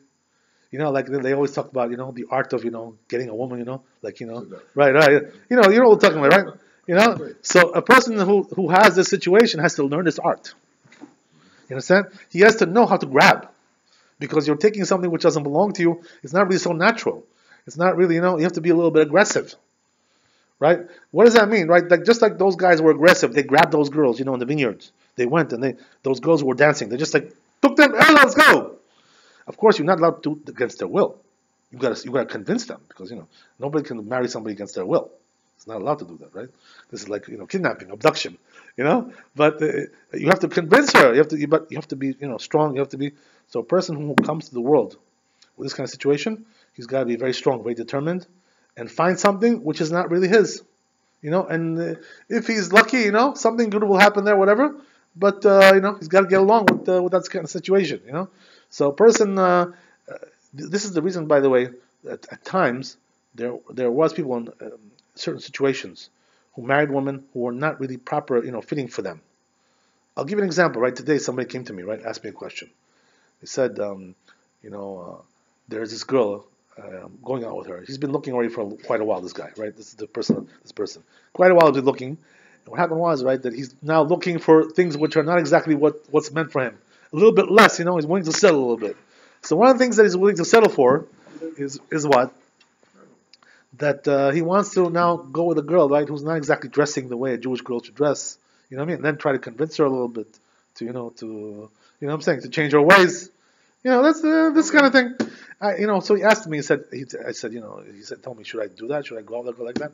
Like they always talk about, the art of, getting a woman, right. You know what we're talking about, right? So a person who has this situation has to learn this art. You understand? He has to know how to grab. Because you're taking something which doesn't belong to you. It's not really so natural. It's not really, you have to be a little bit aggressive. Right? What does that mean? Right? Just like those guys were aggressive, they grabbed those girls, in the vineyards. They went and those girls were dancing. They just took them, hey, let's go. Of course, you're not allowed to do it against their will. You got to convince them because nobody can marry somebody against their will. It's not allowed to do that, right? This is like kidnapping, abduction, But you have to convince her. You have to be strong. You have to be so. A person who comes to the world with this kind of situation, he's got to be very strong, very determined, and find something which is not really his, And if he's lucky, something good will happen there, whatever. But he's got to get along with that kind of situation, So a person, this is the reason, by the way, that at times there was people in certain situations who married women who were not really proper, fitting for them. I'll give you an example. Right today, somebody came to me, right, asked me a question. They said, there's this girl. Going out with her. He's been looking already for quite a while, this guy, right? This person. Quite a while he's been looking. And what happened was, right, that he's now looking for things which are not exactly what's meant for him. A little bit less, he's willing to settle a little bit. So one of the things that he's willing to settle for is what? That he wants to now go with a girl, right, who's not exactly dressing the way a Jewish girl should dress. You know what I mean? And then try to convince her a little bit to change her ways. That's this kind of thing. So he asked me. He said, tell me, should I do that? Should I go out with a girl like that?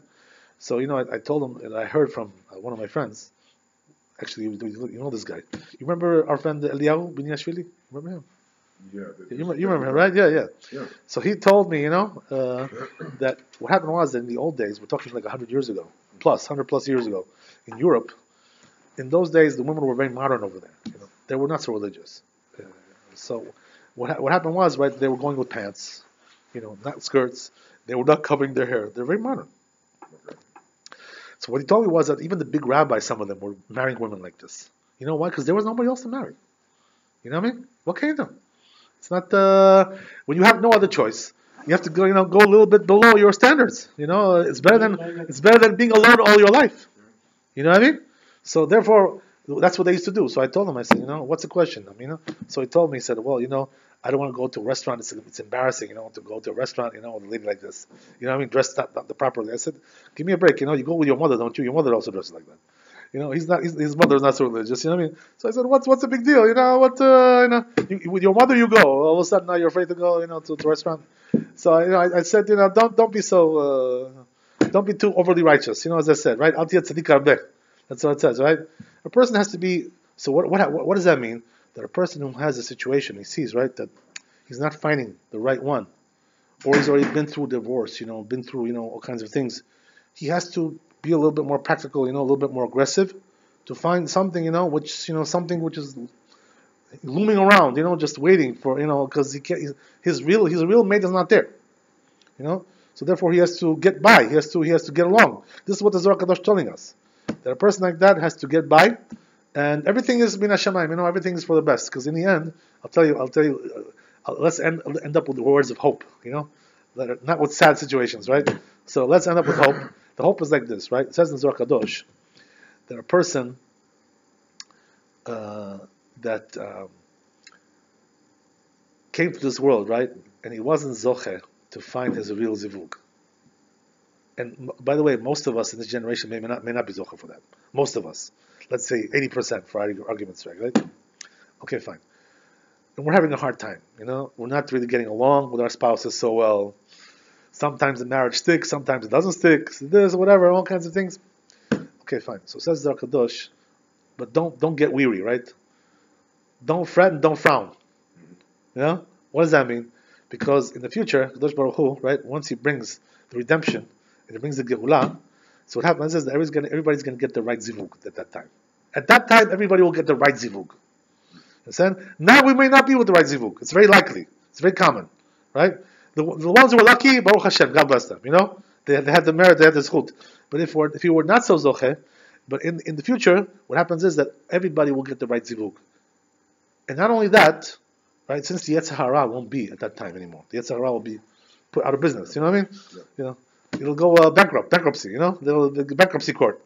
So I told him, and I heard from one of my friends. Actually, this guy. You remember our friend Eliyahu Biniashvili? Remember him? Yeah. You remember him, right? Yeah. So he told me, that what happened was that in the old days, we're talking like 100 years ago, 100 plus years ago, in Europe. In those days, the women were very modern over there. They were not so religious. So what happened was, right, they were going with pants, not skirts. They were not covering their hair. They're very modern. Okay. So what he told me was that even the big rabbis, some of them, were marrying women like this. You know why? Because there was nobody else to marry. You know what I mean? What can you do? It's not when you have no other choice. You have to go a little bit below your standards. It's better than being alone all your life. You know what I mean? So therefore, That's what they used to do. So I told him, I said, what's the question? So he told me, he said, well, I don't want to go to a restaurant. It's embarrassing, to go to a restaurant, with a lady like this. Dressed not the properly. I said, give me a break. You go with your mother, don't you? Your mother also dresses like that. His mother is not so religious. You know what I mean? So I said, what's the big deal? With your mother you go. All of a sudden now you're afraid to go, to a restaurant. So I said, don't be so, don't be too overly righteous. As I said, right? Al tiyeh tzaddik harbeh. That's what it says, right? A person has to be. So what does that mean? That a person who has a situation, he sees, right, that he's not finding the right one, or he's already been through divorce, been through, all kinds of things. He has to be a little bit more practical, a little bit more aggressive, to find something, something which is looming around, just waiting for, because his real mate is not there, So therefore, he has to get by. He has to get along. This is what the Zohar Kadosh is telling us. That a person like that has to get by, and everything is min hashamayim. Everything is for the best. Because in the end, I'll tell you. Let's end up with the words of hope. Not with sad situations, right? So let's end up with hope. The hope is like this, right? It says in Zohar Kadosh that a person that came to this world, right, and he wasn't zoche to find his real zivug. And by the way, most of us in this generation may not be zoche for that. Most of us, let's say 80% for argument's sake, right? Okay, fine. And we're having a hard time. We're not really getting along with our spouses so well. Sometimes the marriage sticks, sometimes it doesn't stick. This, whatever, all kinds of things. Okay, fine. So it says Zohar Kadosh, but don't get weary, right? Don't fret and don't frown. What does that mean? Because in the future, Kadosh Baruch Hu, right? Once He brings the redemption and He brings the Geulah, so what happens is that everybody's going to get the right zivug at that time. At that time, everybody will get the right zivug. Understand? Now we may not be with the right zivug. It's very likely. It's very common, right? The ones who were lucky, Baruch Hashem, God bless them. They had the merit, they had the zchut. But if you were not so zoche, but in the future, what happens is that everybody will get the right zivug. And not only that, right? Since the Yetzer Hara won't be at that time anymore, the Yetzer Hara will be put out of business. You know what I mean? Yeah. It'll go bankruptcy. The bankruptcy court.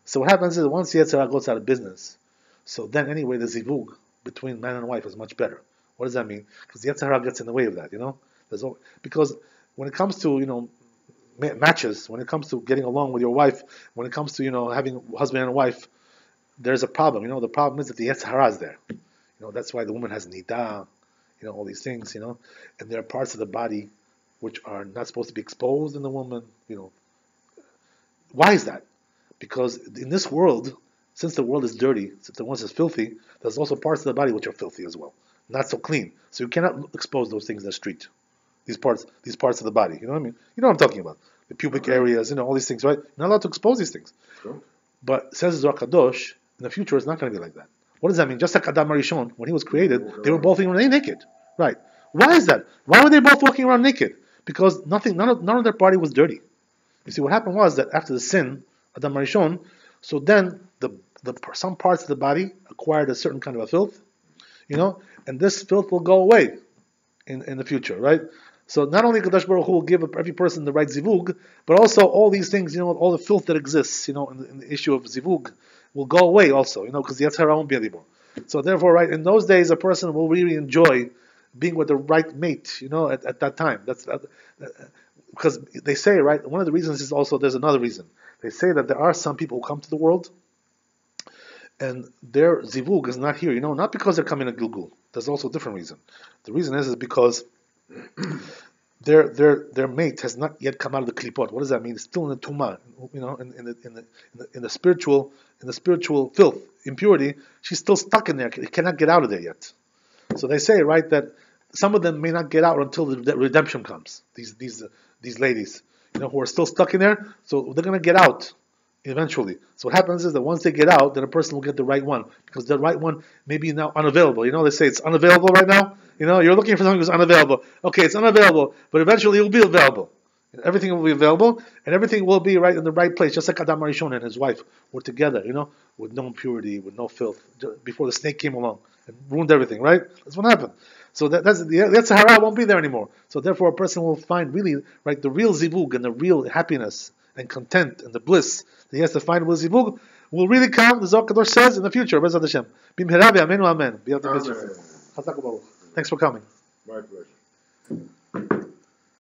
So what happens is once the Yetzer Hara goes out of business, so then anyway the zivug between man and wife is much better. What does that mean? Because the Yetzer Hara gets in the way of that. Because when it comes to matches, when it comes to getting along with your wife, when it comes to having a husband and a wife, there's a problem. The problem is that the Yetzer Hara is there. That's why the woman has nida, all these things, and there are parts of the body which are not supposed to be exposed in the woman, Why is that? Because in this world, since the world is dirty, since the world is filthy, there's also parts of the body which are filthy as well, not so clean. So you cannot expose those things in the street. These parts of the body, you know what I mean? You know what I'm talking about. The pubic areas, all these things, right? You're not allowed to expose these things. Sure. But says Zohar Kadosh, in the future it's not going to be like that. What does that mean? Just like Adam Arishon, when he was created, they were both walking around naked. Right. Why is that? Why were they both walking around naked? Because none of their body was dirty. You see, what happened was that after the sin, Adam Arishon, so then some parts of the body acquired a certain kind of a filth, and this filth will go away in the future, right? So not only Kadosh Baruch Hu will give every person the right zivug, but also all these things, all the filth that exists, in the issue of zivug, will go away also, because the Yetzer Hara won't be anymore. So therefore, right, in those days, a person will really enjoy being with the right mate, at that time. That's because they say, right, one of the reasons is also, there's another reason. They say that there are some people who come to the world, and their zivug is not here, not because they're coming to Gilgul. There's also a different reason. The reason is because their mate has not yet come out of the klipot. What does that mean? It's still in the tumah, in the spiritual filth, impurity. She's still stuck in there. It cannot get out of there yet. So they say, right, that some of them may not get out until the redemption comes. These ladies, who are still stuck in there. So they're going to get out eventually. So what happens is that once they get out, then a person will get the right one, because the right one may be now unavailable. They say it's unavailable right now. You're looking for something who's unavailable. Okay, it's unavailable, but eventually it will be available. Everything will be available, and everything will be right in the right place, just like Adam Arishon and his wife were together, with no impurity, with no filth, before the snake came along and ruined everything, right? That's what happened. So that's Yetzer Hara won't be there anymore. So therefore, a person will find really, right, the real zivug and the real happiness and content and the bliss that he has to find with Zivug will really come, the Zohar Kadosh says, in the future. Bezat Hashem. Bimhera b'yameinu amen. Amen. Thanks for coming. My pleasure.